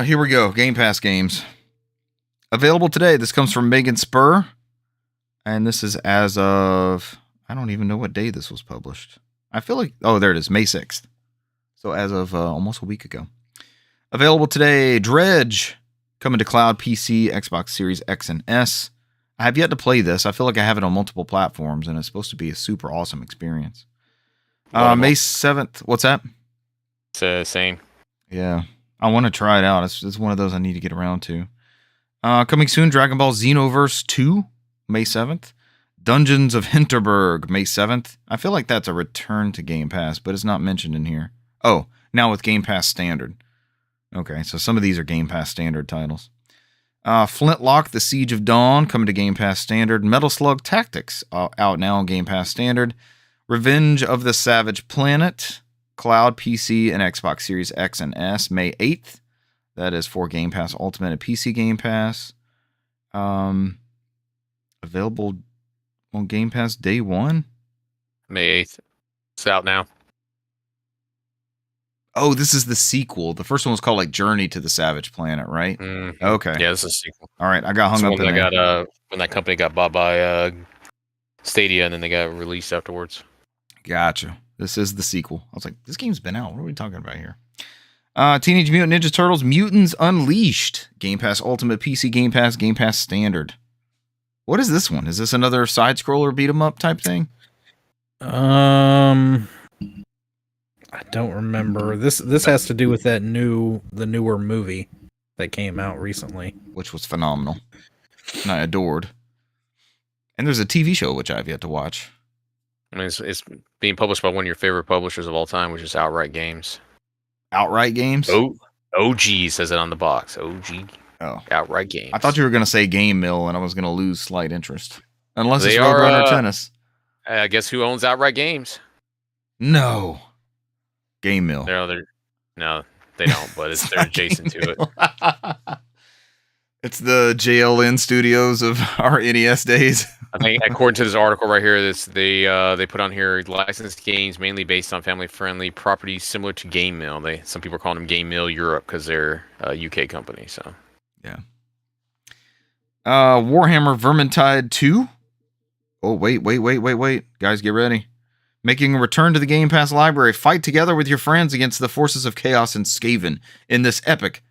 Here we go. Game Pass games. Available today. This comes from Megan Spur. And this is as of, I don't even know what day this was published. I feel like, oh, there it is, May 6th. So as of almost a week ago. Available today, Dredge. Coming to cloud, PC, Xbox Series X and S. I have yet to play this. I feel like I have it on multiple platforms, and it's supposed to be a super awesome experience. May 7th. What's that? It's same. Yeah. I want to try it out. It's one of those I need to get around to. Coming soon, Dragon Ball Xenoverse 2, May 7th. Dungeons of Hinterberg, May 7th. I feel like that's a return to Game Pass, but it's not mentioned in here. Oh, now with Game Pass Standard. Okay, so some of these are Game Pass Standard titles. Flintlock, The Siege of Dawn, coming to Game Pass Standard. Metal Slug Tactics, out now on Game Pass Standard. Revenge of the Savage Planet, Cloud, PC, and Xbox Series X and S, May 8th. That is for Game Pass Ultimate and PC Game Pass. Available on Game Pass day 1. May 8th. It's out now. Oh, this is the sequel. The first one was called like Journey to the Savage Planet, right? Mm-hmm. Okay. Yeah, this is a sequel. All right, I got hung up in there. When that company got bought by Stadia, and then they got released afterwards. Gotcha. This is the sequel. I was like, this game's been out. What are we talking about here? Teenage Mutant Ninja Turtles Mutants Unleashed. Game Pass Ultimate, PC Game Pass Standard. What is this one? Is this another side-scroller beat-em-up type thing? I don't remember. This has to do with the newer movie that came out recently, which was phenomenal, and I adored. And there's a TV show which I've yet to watch. I mean, it's being published by one of your favorite publishers of all time, which is Outright Games. Outright Games? OG says it on the box. OG. Oh. Outright Games. I thought you were going to say Game Mill, and I was going to lose slight interest. Unless it's Roadrunner Tennis. I guess who owns Outright Games? No. Game Mill. No, they don't, but they're adjacent to it. It's the JLN studios of our NES days. I think according to this article right here, they put on here licensed games mainly based on family-friendly properties similar to Game Mill. Some people are calling them Game Mill Europe because they're a UK company. So yeah. Warhammer Vermintide 2. Oh wait, guys, get ready. Making a return to the Game Pass library. Fight together with your friends against the forces of chaos and Skaven in this epic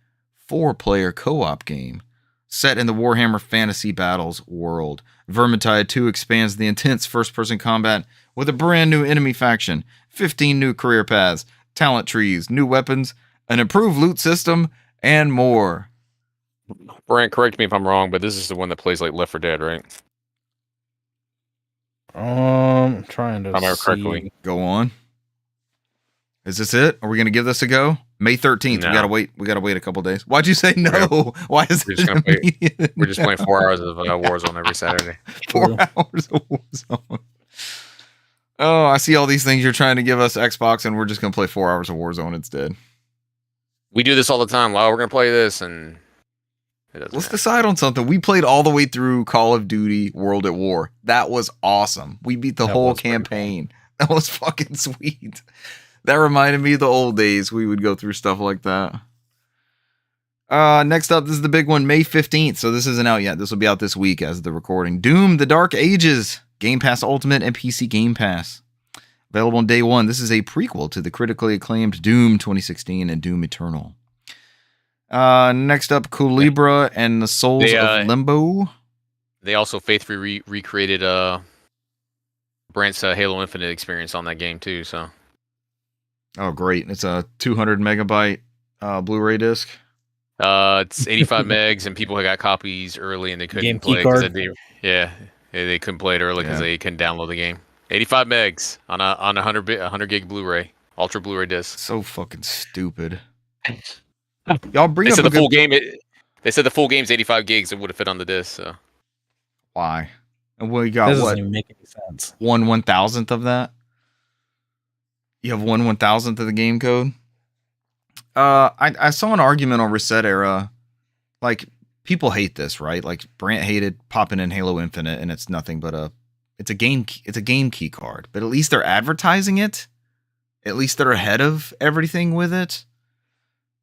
4-player co-op game set in the Warhammer Fantasy Battles world. Vermintide 2 expands the intense first-person combat with a brand new enemy faction, 15 new career paths, talent trees, new weapons, an improved loot system, and more. Brant, correct me if I'm wrong, but this is the one that plays like Left 4 Dead, right? I'm trying to see. Correctly. Go on. Is this it? Are we going to give this a go? May 13th. No. We gotta wait a couple days. Why'd you say no? Why is it? We're just playing 4 hours of Warzone every Saturday. 4 hours of Warzone. Oh, I see all these things you're trying to give us Xbox, and we're just gonna play 4 hours of Warzone instead. We do this all the time. Well, we're gonna play this, and let's decide on something. We played all the way through Call of Duty World at War. That was awesome. We beat the whole campaign. That was fucking sweet. That reminded me of the old days. We would go through stuff like that. Next up, this is the big one, May 15th. So this isn't out yet. This will be out this week as of the recording. Doom, The Dark Ages. Game Pass Ultimate and PC Game Pass. Available on day 1. This is a prequel to the critically acclaimed Doom 2016 and Doom Eternal. Next up, Culebra and the Souls of Limbo. They also faithfully recreated Brant's Halo Infinite experience on that game too. So. Oh, great. It's a 200 megabyte Blu-ray disc. It's 85 megs, and people got copies early, and they couldn't play it. They couldn't play it early because they couldn't download the game. 85 megs on a 100 gig Blu-ray, Ultra Blu-ray disc. So fucking stupid. Y'all bring up the full game. They said the full game's 85 gigs. It would have fit on the disc. So why? And we got that doesn't even make any sense. 1/1000th of that. You have 1/1000th of the game code. I saw an argument on Reset Era. Like, people hate this, right? Like, Brant hated popping in Halo Infinite, and it's nothing but it's a game key card. But at least they're advertising it. At least they're ahead of everything with it.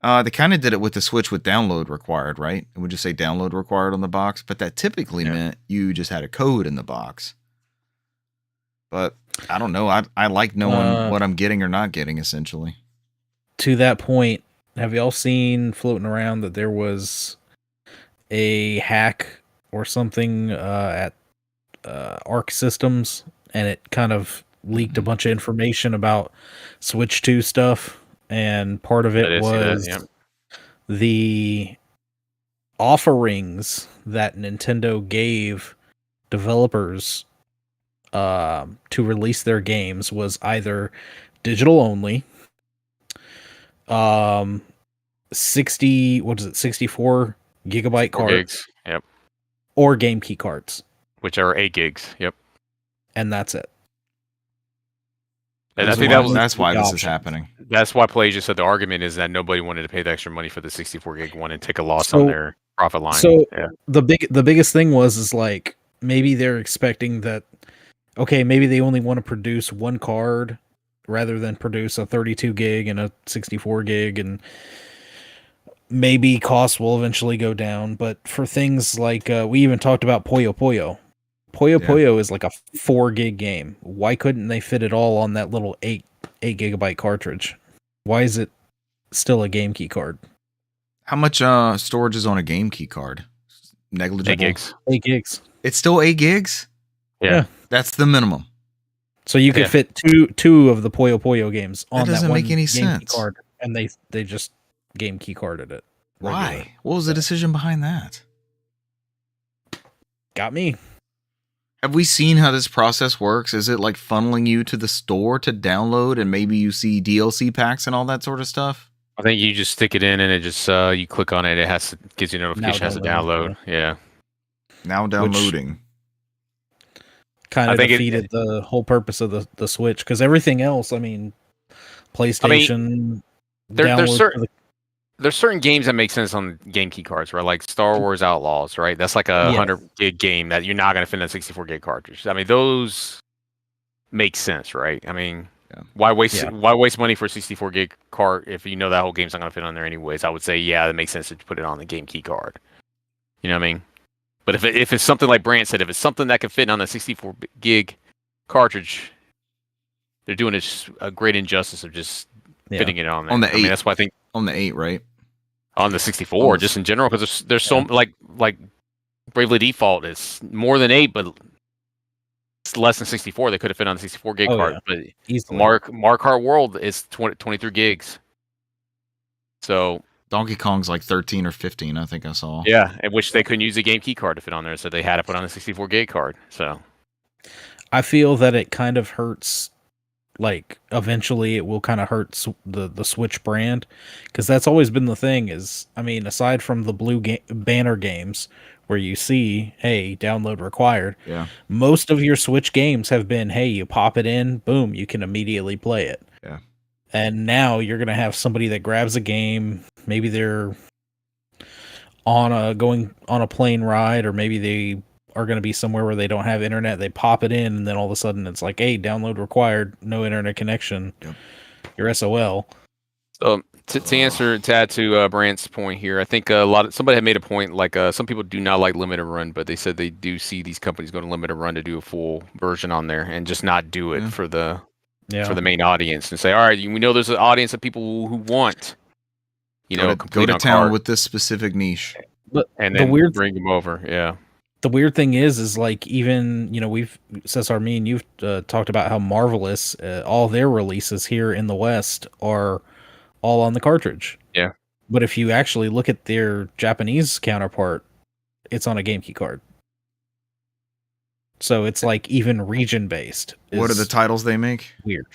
They kind of did it with the Switch with download required, right? It would just say download required on the box, but that typically meant you just had a code in the box. But I don't know. I like knowing what I'm getting or not getting, essentially. To that point, have y'all seen floating around that there was a hack or something at Arc Systems, and it kind of leaked a bunch of information about Switch 2 stuff, and part of it was the offerings that Nintendo gave developers to release their games was either digital only, 64 gigabyte cards, or game key cards, which are 8 gigs. Yep, and that's it. And I think that's why this is happening. That's why Play just said the argument is that nobody wanted to pay the extra money for the 64 gig one and take a loss on their profit line. So the biggest thing is like maybe they're expecting that. Okay, maybe they only want to produce one card rather than produce a 32 gig and a 64 gig, and maybe costs will eventually go down. But for things like we even talked about Puyo Puyo. Puyo is like a 4 gig game. Why couldn't they fit it all on that little 8 gigabyte cartridge? Why is it still a game key card? How much storage is on a game key card? Negligible. 8 gigs. 8 gigs. It's still 8 gigs? Yeah. That's the minimum. So you could fit two of the Puyo Puyo games on that one make any game sense. Key card, and they just game key carded it. Why? What was the decision behind that? Got me. Have we seen how this process works? Is it like funneling you to the store to download, and maybe you see DLC packs and all that sort of stuff? I think you just stick it in, and it just you click on it. It gives you a notification has to download. Yeah. Now downloading. Kind of defeated the whole purpose of the Switch, because everything else, I mean, PlayStation. There's certain games that make sense on game key cards, right? Like Star Wars Outlaws, right? That's like a 100 gig game that you're not going to fit in a 64 gig cartridge. I mean, those make sense, right? I mean, why waste money for a 64 gig card if you know that whole game's not going to fit on there anyways? I would say, it makes sense to put it on the game key card. You know what I mean? But if it's something like Brant said, if it's something that can fit on a 64 gig cartridge, they're doing a great injustice of just fitting it on there. On the 8. I mean, that's why I think on the 8, right? On the 64, just in general, because there's so like Bravely Default is more than 8, but it's less than 64. They could have fit on the 64 gig card, but Mark Hart World is 23 gigs. So Donkey Kong's like 13 or 15, I think I saw. Yeah, in which they couldn't use a game key card to fit on there, so they had to put on a 64 gig card. So I feel that it kind of hurts. Like eventually it will kind of hurt the Switch brand, because that's always been the thing is, I mean, aside from the blue banner games where you see, hey, download required, most of your Switch games have been, hey, you pop it in, boom, you can immediately play it. Yeah. And now you're going to have somebody that grabs a game, maybe they're going on a plane ride, or maybe they are going to be somewhere where they don't have internet. They pop it in, and then all of a sudden it's like, hey, download required, no internet connection. Yep. You're SOL. So to add to Brant's point here, I think somebody had made a point like some people do not like limited run, but they said they do see these companies go to limited run to do a full version on there and just not do it for the main audience, and say, all right, we know there's an audience of people who want go to town with this specific niche, and then bring them over. Yeah. The weird thing is like, even, we've, Cesar, me and you've talked about how Marvelous, all their releases here in the West are all on the cartridge. Yeah. But if you actually look at their Japanese counterpart, it's on a game key card. So it's like even region based. What are the titles they make? Weird.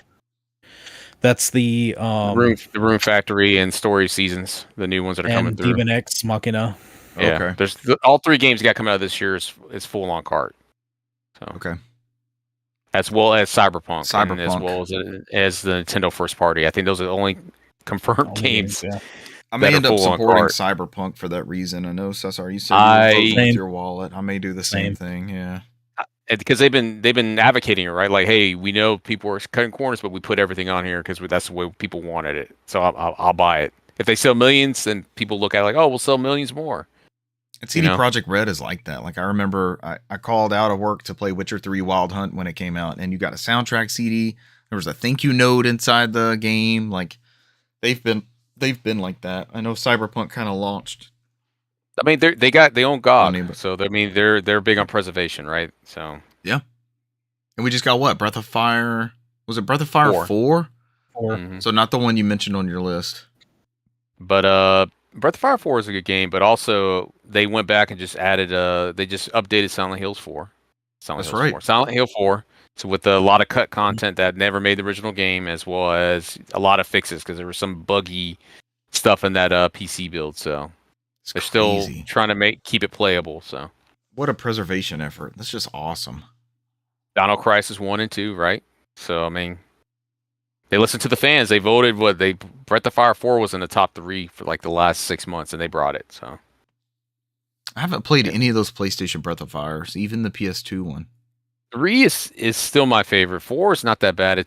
That's the Rune Factory and Story Seasons, the new ones that are coming through. Demon X Machina. Yeah, okay. There's all 3 games that got coming out this year is full on cart. So okay, as well as Cyberpunk. And as well as the Nintendo first party. I think those are the only confirmed games. Yeah. I may end up supporting Cyberpunk for that reason. I know, Cesar, you said you with your wallet. I may do the same thing. Yeah, because they've been advocating it, right? Like, hey, we know people are cutting corners, but we put everything on here because that's the way people wanted it. So I'll buy it. If they sell millions, then people look at it like, oh, we'll sell millions more. And CD Projekt Red is like that. Like, I remember I called out of work to play Witcher 3 Wild Hunt when it came out, and you got a soundtrack CD. There was a thank you note inside the game. Like, they've been like that. I know Cyberpunk kind of launched. I mean, they own God, so they're big on preservation, right? So yeah. And we just got what? Breath of Fire? Was it Breath of Fire 4? 4. Mm-hmm. So not the one you mentioned on your list. But Breath of Fire 4 is a good game, but also they went back and just added they just updated Silent Hills 4. Silent Hill 4. So with a lot of cut content that never made the original game, as well as a lot of fixes, because there was some buggy stuff in that PC build. So they're still trying to keep it playable. So what a preservation effort! That's just awesome. Dino Crisis 1 and 2, right? So I mean, They listened to the fans. They voted Breath of Fire 4 was in the top 3 for like the last 6 months, and they brought it. So I haven't played any of those PlayStation Breath of Fires, even the PS2 one. 3 is still my favorite. 4 is not that bad.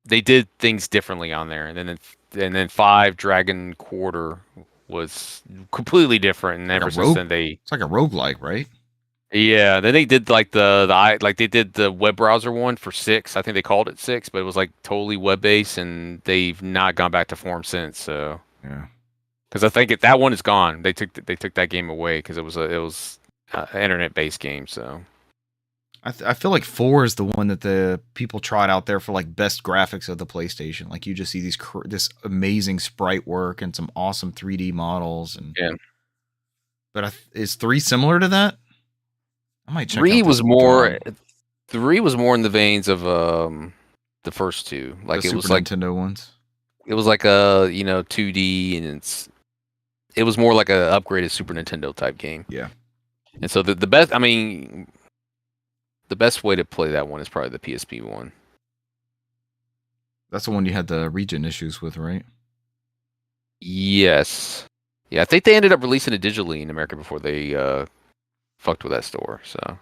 They did things differently on there, and then 5 Dragon Quarter was completely different. And ever since then, it's like a roguelike, right? Yeah. Then they did like they did the web browser one for 6. I think they called it 6, but it was like totally web based, and they've not gone back to form since. So yeah, because I think that one is gone. They took that game away because it was an internet based game. So. I feel like 4 is the one that the people trot out there for like best graphics of the PlayStation. Like you just see this amazing sprite work and some awesome 3D models. And yeah, but is 3 similar to that? I might check. 3 was more. 3 was more in the veins of the first 2. Like the it was Super like Nintendo ones. It was like a 2D, and it was more like a upgraded Super Nintendo type game. Yeah. And so the best, I mean. The best way to play that one is probably the PSP one. That's the one you had the region issues with, right? Yes. Yeah, I think they ended up releasing it digitally in America before they fucked with that store. So, Gotcha.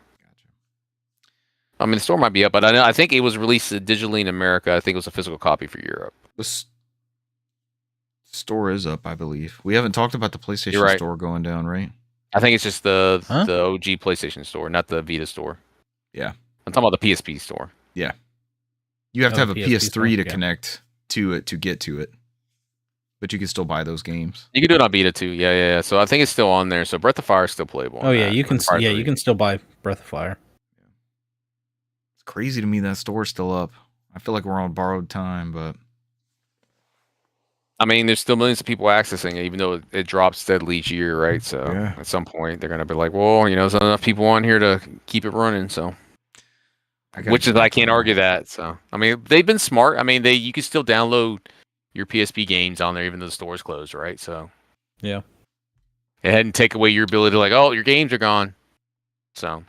I mean, the store might be up, but I think it was released digitally in America. I think it was a physical copy for Europe. The store is up, I believe. We haven't talked about the PlayStation store going down, right? I think it's just the OG PlayStation store, not the Vita store. Yeah. I'm talking about the PSP store. Yeah. You have to have a PS3 to connect to it to get to it. But you can still buy those games. You can do it on Vita too. Yeah. So I think it's still on there. So Breath of Fire is still playable. Oh yeah, you can still buy Breath of Fire. It's crazy to me that store's still up. I feel like we're on borrowed time, but I mean, there's still millions of people accessing it, even though it drops steadily each year, right? So at some point, they're going to be like, well, there's not enough people on here to keep it running. So, I can't argue that. So, I mean, they've been smart. I mean, you can still download your PSP games on there, even though the store's closed, right? So, yeah. It hadn't take away your ability to like, oh, your games are gone. So,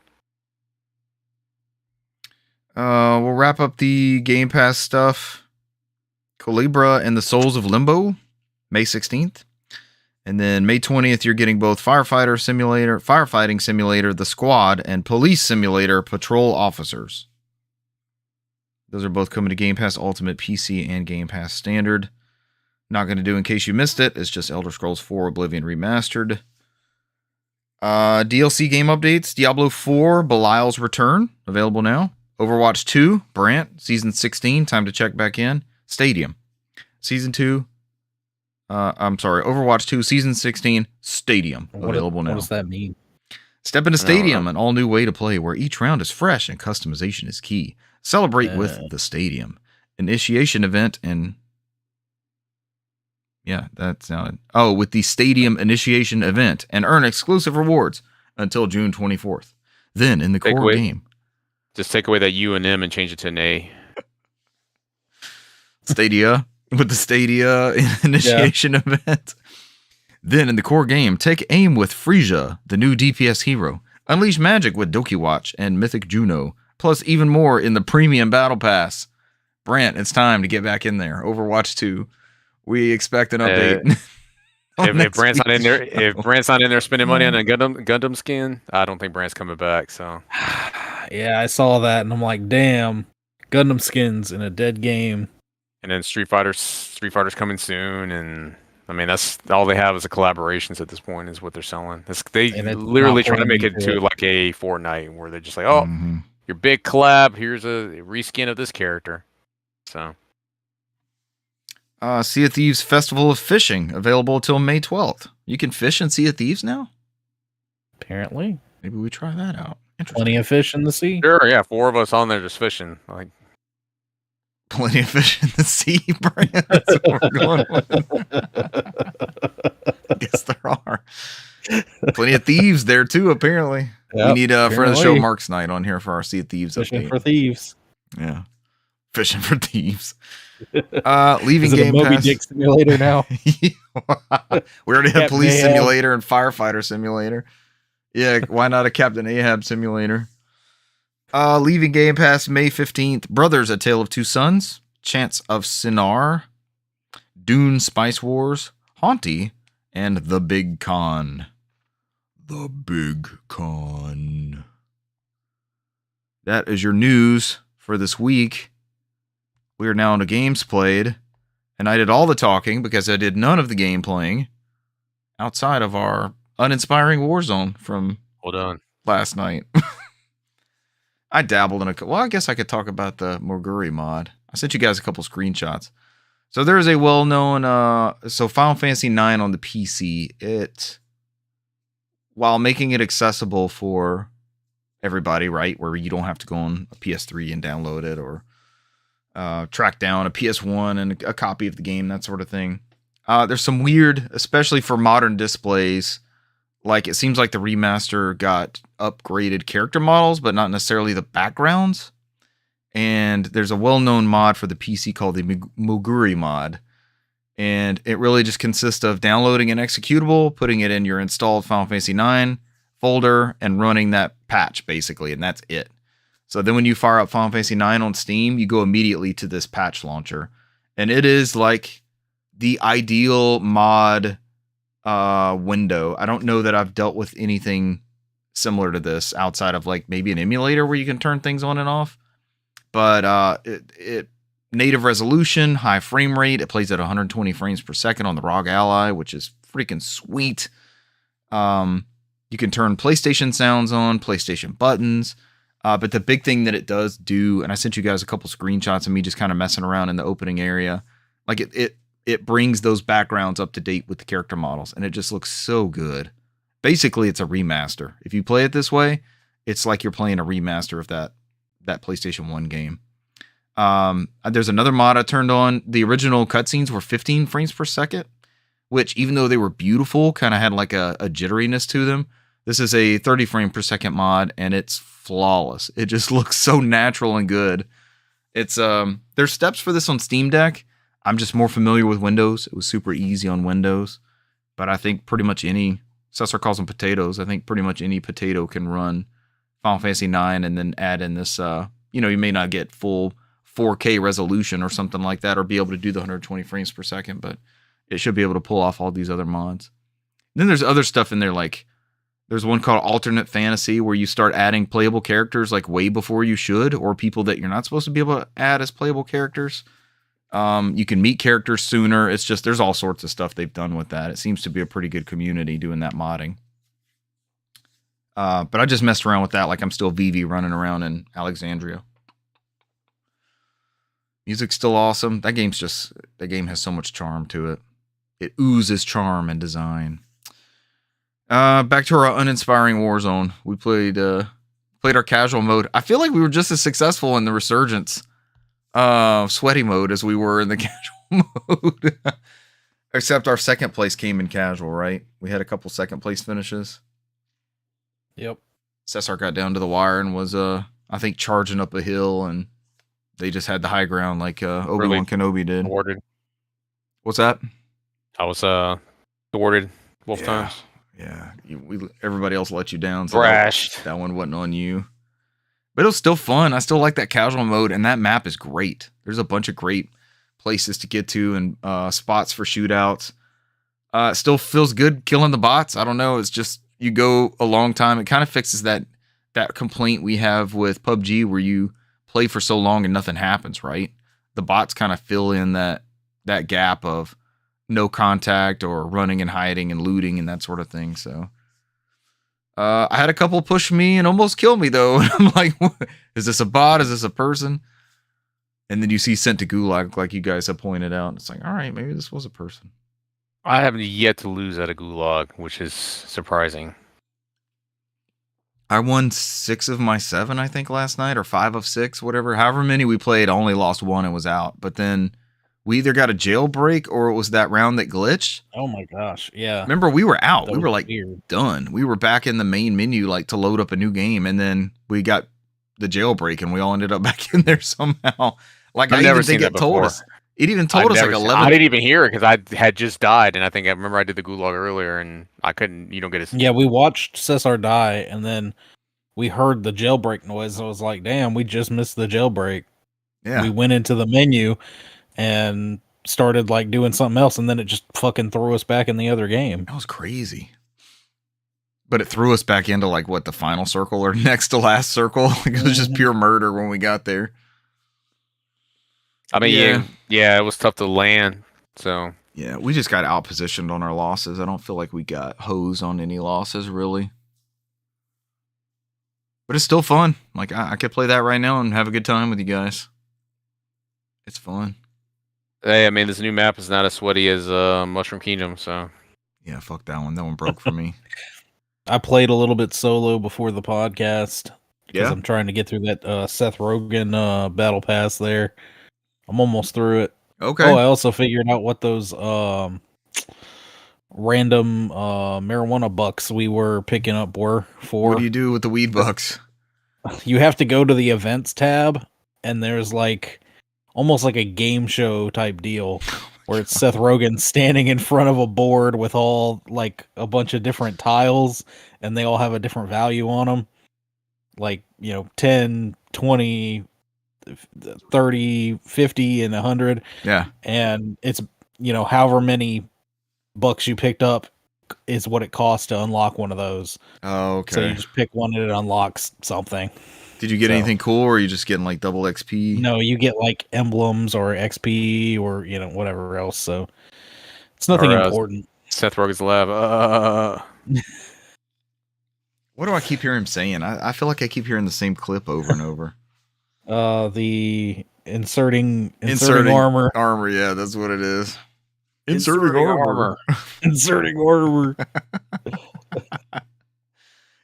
we'll wrap up the Game Pass stuff. Colibra and the Souls of Limbo, May 16th. And then May 20th, you're getting both Firefighting Simulator, The Squad, and Police Simulator, Patrol Officers. Those are both coming to Game Pass Ultimate PC and Game Pass Standard. Not going to do in case you missed it. It's just Elder Scrolls 4 Oblivion Remastered. DLC game updates. Diablo 4 Belial's Return, available now. Overwatch 2, Brant, Season 16, time to check back in. Stadium. Overwatch 2, Season 16, Stadium, available now. What does that mean? Step into Stadium, an all-new way to play where each round is fresh and customization is key. Celebrate with the Stadium. Initiation event and... Yeah, that sounded... Oh, with the Stadium Initiation event and earn exclusive rewards until June 24th. Then, in the core game... Just take away that U and M and change it to an A. Stadia, with the Stadia initiation event. Then in the core game, take aim with Frisia, the new DPS hero. Unleash magic with Doki Watch and Mythic Juno. Plus even more in the premium battle pass. Brant, it's time to get back in there. Overwatch 2. We expect an update. If Brant's not in there spending money on a Gundam skin, I don't think Brant's coming back. So yeah, I saw that and I'm like, damn, Gundam skins in a dead game. And then Street Fighter's coming soon, and I mean that's all they have is the collaborations at this point is what they're selling. They literally trying to make it to like a Fortnite where they're just like, oh, your big collab, here's a reskin of this character. So, Sea of Thieves Festival of Fishing available until May 12th. You can fish in Sea of Thieves now? Apparently. Maybe we try that out. Plenty of fish in the sea. Sure, yeah, 4 of us on there just fishing. Like. Plenty of fish in the sea, Brand. That's what we're going with. I guess there are. Plenty of thieves there, too, apparently. Yep, we need a friend of the show, Mark's Night, on here for our Sea of Thieves Fishing for thieves. Yeah. Fishing for thieves. Leaving Game Pass. Moby Dick Simulator now? We already have Police Simulator and Firefighter Simulator. Yeah, why not a Captain Ahab Simulator? Leaving Game Pass May 15th, Brothers, A Tale of Two Sons. Chants of Sinar, Dune Spice Wars, Haunty, and The Big Con. The Big Con. That is your news for this week. We are now into games played, and I did all the talking because I did none of the game playing outside of our uninspiring Warzone from last night. I dabbled in I guess I could talk about the Moguri mod. I sent you guys a couple screenshots. So there is a well-known, Final Fantasy IX on the PC, while making it accessible for everybody, right, where you don't have to go on a PS3 and download it or track down a PS1 and a copy of the game, that sort of thing. There's some weird, especially for modern displays, like it seems like the remaster got upgraded character models, but not necessarily the backgrounds. And there's a well-known mod for the PC called the Moguri mod. And it really just consists of downloading an executable, putting it in your installed Final Fantasy IX folder, and running that patch, basically. And that's it. So then when you fire up Final Fantasy IX on Steam, you go immediately to this patch launcher. And it is like the ideal mod window. I don't know that I've dealt with anything similar to this outside of like maybe an emulator where you can turn things on and off. But it native resolution, high frame rate. It plays at 120 frames per second on the ROG Ally, which is freaking sweet. You can turn PlayStation sounds on, PlayStation buttons. But the big thing that it does do, and I sent you guys a couple screenshots of me just kind of messing around in the opening area. Like it brings those backgrounds up to date with the character models, and it just looks so good. Basically, it's a remaster. If you play it this way, it's like you're playing a remaster of that PlayStation 1 game. There's another mod I turned on. The original cutscenes were 15 frames per second, which even though they were beautiful, kind of had like a jitteriness to them. This is a 30 frame per second mod, and it's flawless. It just looks so natural and good. It's there's steps for this on Steam Deck. I'm just more familiar with Windows. It was super easy on Windows, but I think pretty much any, Cesar calls them potatoes, I think pretty much any potato can run Final Fantasy IX and then add in this, you may not get full 4K resolution or something like that, or be able to do the 120 frames per second, but it should be able to pull off all these other mods. And then there's other stuff in there, like there's one called Alternate Fantasy where you start adding playable characters like way before you should, or people that you're not supposed to be able to add as playable characters. You can meet characters sooner. It's just, there's all sorts of stuff they've done with that. It seems to be a pretty good community doing that modding. But I just messed around with that like I'm still VV running around in Alexandria. Music's still awesome. That game has so much charm to it. It oozes charm and design. Back to our uninspiring Warzone. We played our casual mode. I feel like we were just as successful in the Resurgence sweaty mode as we were in the casual mode. Except our second place came in casual, right? We had a couple second place finishes. Yep. Cesar got down to the wire and was I think charging up a hill, and they just had the high ground like Obi-Wan Kenobi did. Thwarted. What's that? I was thwarted both times. Yeah, everybody else let you down. So Thrashed. That one wasn't on you. But it was still fun. I still like that casual mode, and that map is great. There's a bunch of great places to get to and spots for shootouts. It still feels good killing the bots. I don't know. It's just you go a long time. It kind of fixes that complaint we have with PUBG where you play for so long and nothing happens, right? The bots kind of fill in that gap of no contact or running and hiding and looting and that sort of thing. So I had a couple push me and almost kill me though. And I'm like, is this a bot? Is this a person? And then you see sent to Gulag, like you guys have pointed out. It's like, all right, maybe this was a person. I haven't yet to lose at a Gulag, which is surprising. I won 6 of my 7, I think, last night, or 5 of 6, whatever. However many we played, I only lost 1 and was out. But then we either got a jailbreak or it was that round that glitched. Oh my gosh, yeah. Remember, we were out. That We were was like weird. done. We were back in the main menu like to load up a new game, and then we got the jailbreak and we all ended up back in there somehow. Like I've I never even think seen it that told before. us. It even told us like 11. I didn't even hear it because I had just died, and I remember I did the Gulag earlier, and I couldn't. You don't get a Yeah, we watched Cesar die, and then we heard the jailbreak noise. I was like, damn, we just missed the jailbreak. Yeah. We went into the menu and started like doing something else, and then it just fucking threw us back in the other game. That was crazy. But it threw us back into like what, the final circle or next to last circle. Like, it was just pure murder when we got there. I mean, yeah, it was tough to land. So yeah, we just got outpositioned on our losses. I don't feel like we got hosed on any losses really. But it's still fun. Like I could play that right now and have a good time with you guys. It's fun. Hey, I mean, this new map is not as sweaty as Mushroom Kingdom, so yeah, fuck that one. That one broke for me. I played a little bit solo before the podcast because Yeah? I'm trying to get through that Seth Rogen battle pass there. I'm almost through it. Okay. Oh, I also figured out what those random marijuana bucks we were picking up were for. What do you do with the weed bucks? You have to go to the events tab, and there's like almost like a game show type deal where it's Seth Rogen standing in front of a board with all like a bunch of different tiles, and they all have a different value on them. Like, 10, 20, 30, 50, and 100. Yeah. And it's, however many bucks you picked up is what it costs to unlock one of those. Oh, okay. So you just pick one and it unlocks something. Did you get anything cool, or are you just getting like double XP? No, you get like emblems or XP or whatever else. So it's nothing important. Seth Rogen's lab. What do I keep hearing him saying? I feel like I keep hearing the same clip over and over. The inserting armor. Armor, yeah, that's what it is. Inserting armor. Inserting armor.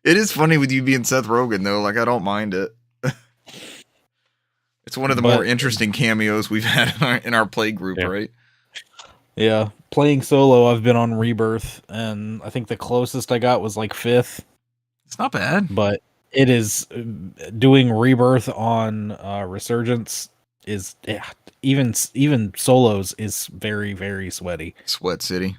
It is funny with you being Seth Rogen, though. Like, I don't mind it. It's one of the more interesting cameos we've had in our play group, right? Yeah. Playing solo, I've been on Rebirth, and I think the closest I got was like 5th. It's not bad. But it is doing Rebirth on Resurgence is even solos is very, very sweaty. Sweat City.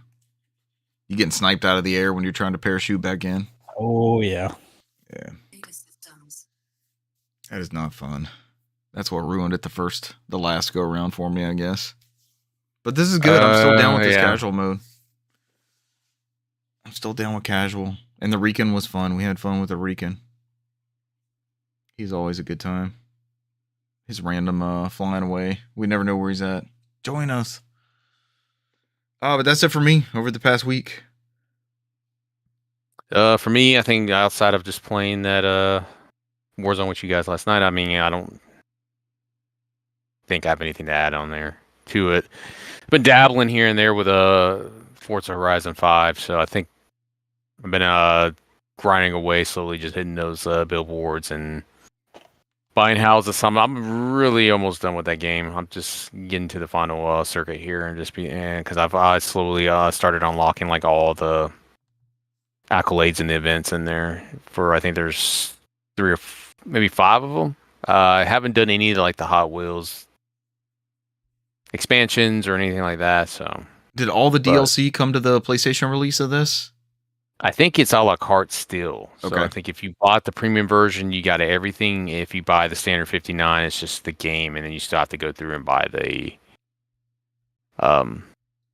You getting sniped out of the air when you're trying to parachute back in? Oh, yeah. Yeah. That is not fun. That's what ruined it the last go around for me, I guess. But this is good. I'm still down with this casual mode. I'm still down with casual. And the Rican was fun. We had fun with the Rican. He's always a good time. His random flying away. We never know where he's at. Join us. But that's it for me over the past week. For me, I think outside of just playing that Warzone with you guys last night, I mean, I don't think I have anything to add on there to it. I've been dabbling here and there with Forza Horizon 5, so I think I've been grinding away slowly, just hitting those billboards and buying houses. I'm really almost done with that game. I'm just getting to the final circuit here and just because I slowly started unlocking like all the accolades and the events in there. I think there's 3 or maybe 5 of them. I haven't done any of like the Hot Wheels expansions or anything like that. So did all the DLC come to the PlayStation release of this? I think it's a la carte still. So okay. I think if you bought the premium version, you got everything. If you buy the standard 59, it's just the game, and then you still have to go through and buy the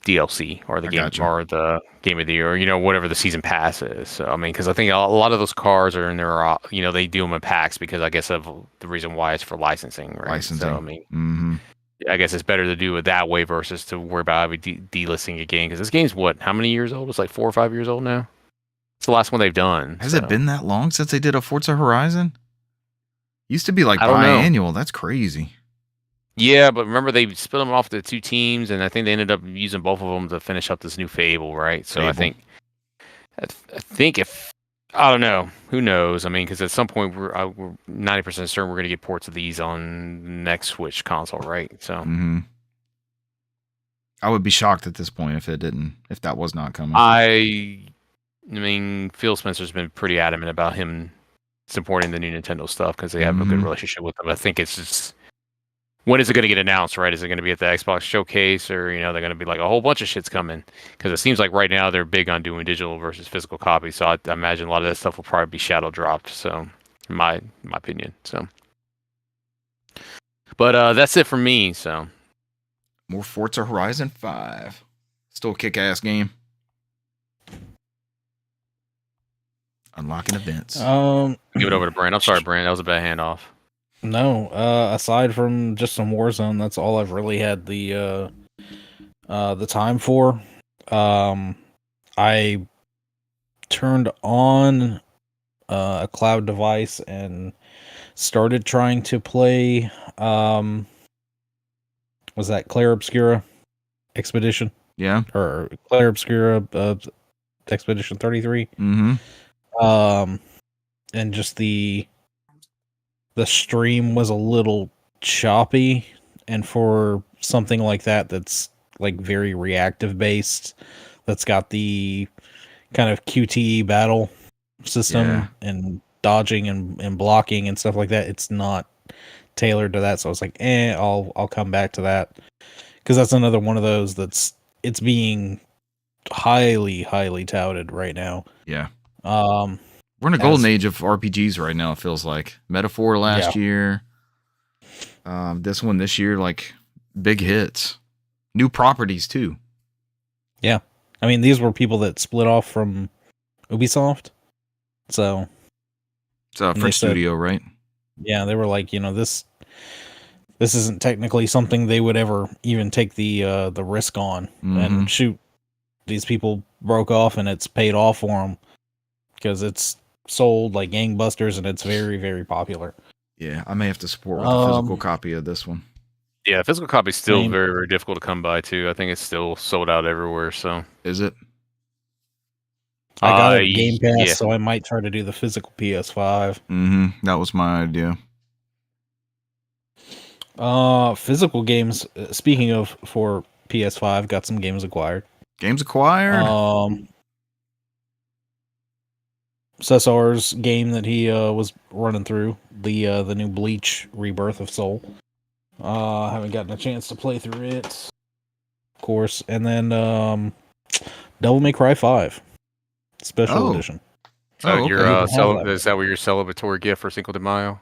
DLC or the game or the game of the year, or whatever the season pass is. So I mean, because I think a lot of those cars are in there. They do them in packs because I guess of the reason why it's for licensing, right? Licensing. So I mean, I guess it's better to do it that way versus to worry about delisting a game, because this game's how many years old? It's like 4 or 5 years old now. It's the last one they've done. Has it been that long since they did a Forza Horizon? Used to be like biannual. That's crazy. Yeah, but remember they split them off to 2 teams, and I think they ended up using both of them to finish up this new Fable, right? So Fable. I think if I don't know, who knows? I mean, because at some point we're 90% certain we're going to get ports of these on the next Switch console, right? So I would be shocked at this point if that was not coming. I mean, Phil Spencer's been pretty adamant about him supporting the new Nintendo stuff because they have a good relationship with them. I think it's just, when is it going to get announced, right? Is it going to be at the Xbox showcase, or they're going to be like a whole bunch of shit's coming? Because it seems like right now they're big on doing digital versus physical copies. So I imagine a lot of that stuff will probably be shadow dropped. So, in my opinion. So, But that's it for me. So More Forza Horizon 5. Still a kick-ass game. Unlocking events. give it over to Brand. I'm sorry, Brand. That was a bad handoff. No, aside from just some Warzone, that's all I've really had the time for. I turned on a cloud device and started trying to play was that Claire Obscura Expedition? Yeah. Or Claire Obscura Expedition 33. Mm-hmm. And just the stream was a little choppy, and for something like that that's like very reactive based, that's got the kind of QTE battle system and dodging and blocking and stuff like that, it's not tailored to that. So I was like, I'll come back to that, because that's another one of those it's being highly touted right now. Yeah. We're in a golden age of RPGs right now, it feels like. Metaphor last year. This one this year, like big hits. New properties too. Yeah. I mean, these were people that split off from Ubisoft. So it's a French studio, right? Yeah, they were like, this isn't technically something they would ever even take the risk on. Mm-hmm. And shoot, these people broke off and it's paid off for them because it's sold like gangbusters and it's very, very popular. Yeah, I may have to support with a physical copy of this one. Yeah, physical copy is still very, very difficult to come by too. I think it's still sold out everywhere. So is it? I got it Game Pass, so I might try to do the physical PS5. Mm-hmm. That was my idea. Physical games. Speaking of, for PS5, got some games acquired. Games acquired. Cesar's game that he was running through, the new Bleach Rebirth of Soul. Haven't gotten a chance to play through it, of course. And then Devil May Cry 5 Special Edition. So you're is that what your celebratory gift for Cinco de Mayo?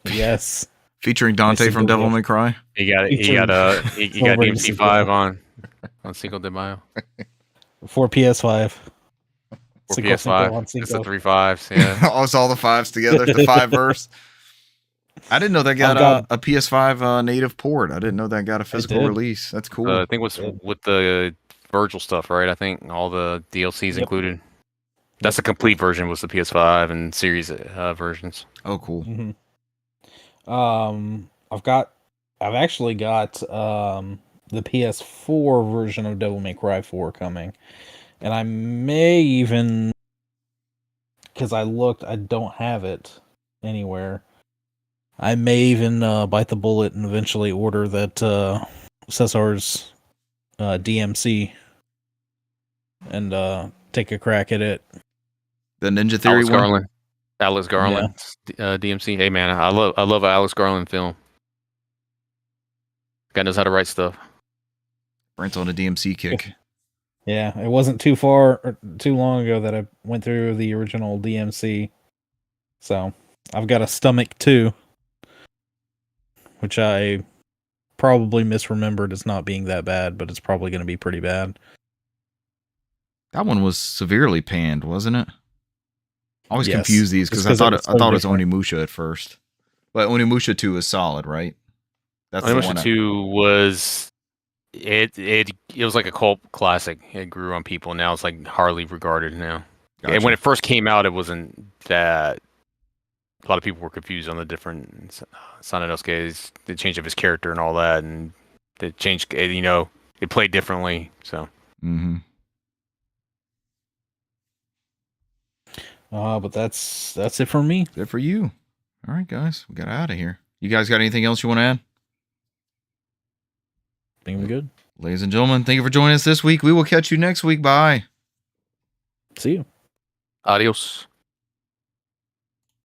Yes. Featuring Dante from Devil May Cry. He got DMC 5 on Cinco de Mayo. For PS5. For PS5. It's the 3 5s, yeah. It's all the 5s together, the 5 verse. I didn't know that got a PS5 native port. I didn't know that got a physical release. That's cool. I think it was with the Virgil stuff, right? I think all the DLCs included. That's the complete version, was the PS5 and series versions. Oh, cool. Mm-hmm. I've actually got the PS4 version of Devil May Cry 4 coming, and I may even, because I looked, I don't have it anywhere. I may even bite the bullet and eventually order that Cesar's DMC and take a crack at it. The Ninja Theory one? Alex Garland, DMC. Hey man, I love an Alex Garland film. Guy knows how to write stuff. Brent's on a DMC kick. Yeah, it wasn't too long ago that I went through the original DMC. So I've got a Stomach 2, which I probably misremembered as not being that bad, but it's probably going to be pretty bad. That one was severely panned, wasn't it? I always confuse these because I thought it was Onimusha at first, but Onimusha 2 is solid, right? That's Onimusha 2 was it was like a cult classic. It grew on people. Now it's like hardly regarded now. Gotcha. And when it first came out, it wasn't that. A lot of people were confused on the different Sananosuke's, the change of his character and all that, and the change. It played differently. So. Mm-hmm. But that's it for me. That's it for you. All right, guys, we got out of here. You guys got anything else you want to add? I think we're good. Ladies and gentlemen, thank you for joining us this week. We will catch you next week. Bye. See you. Adios.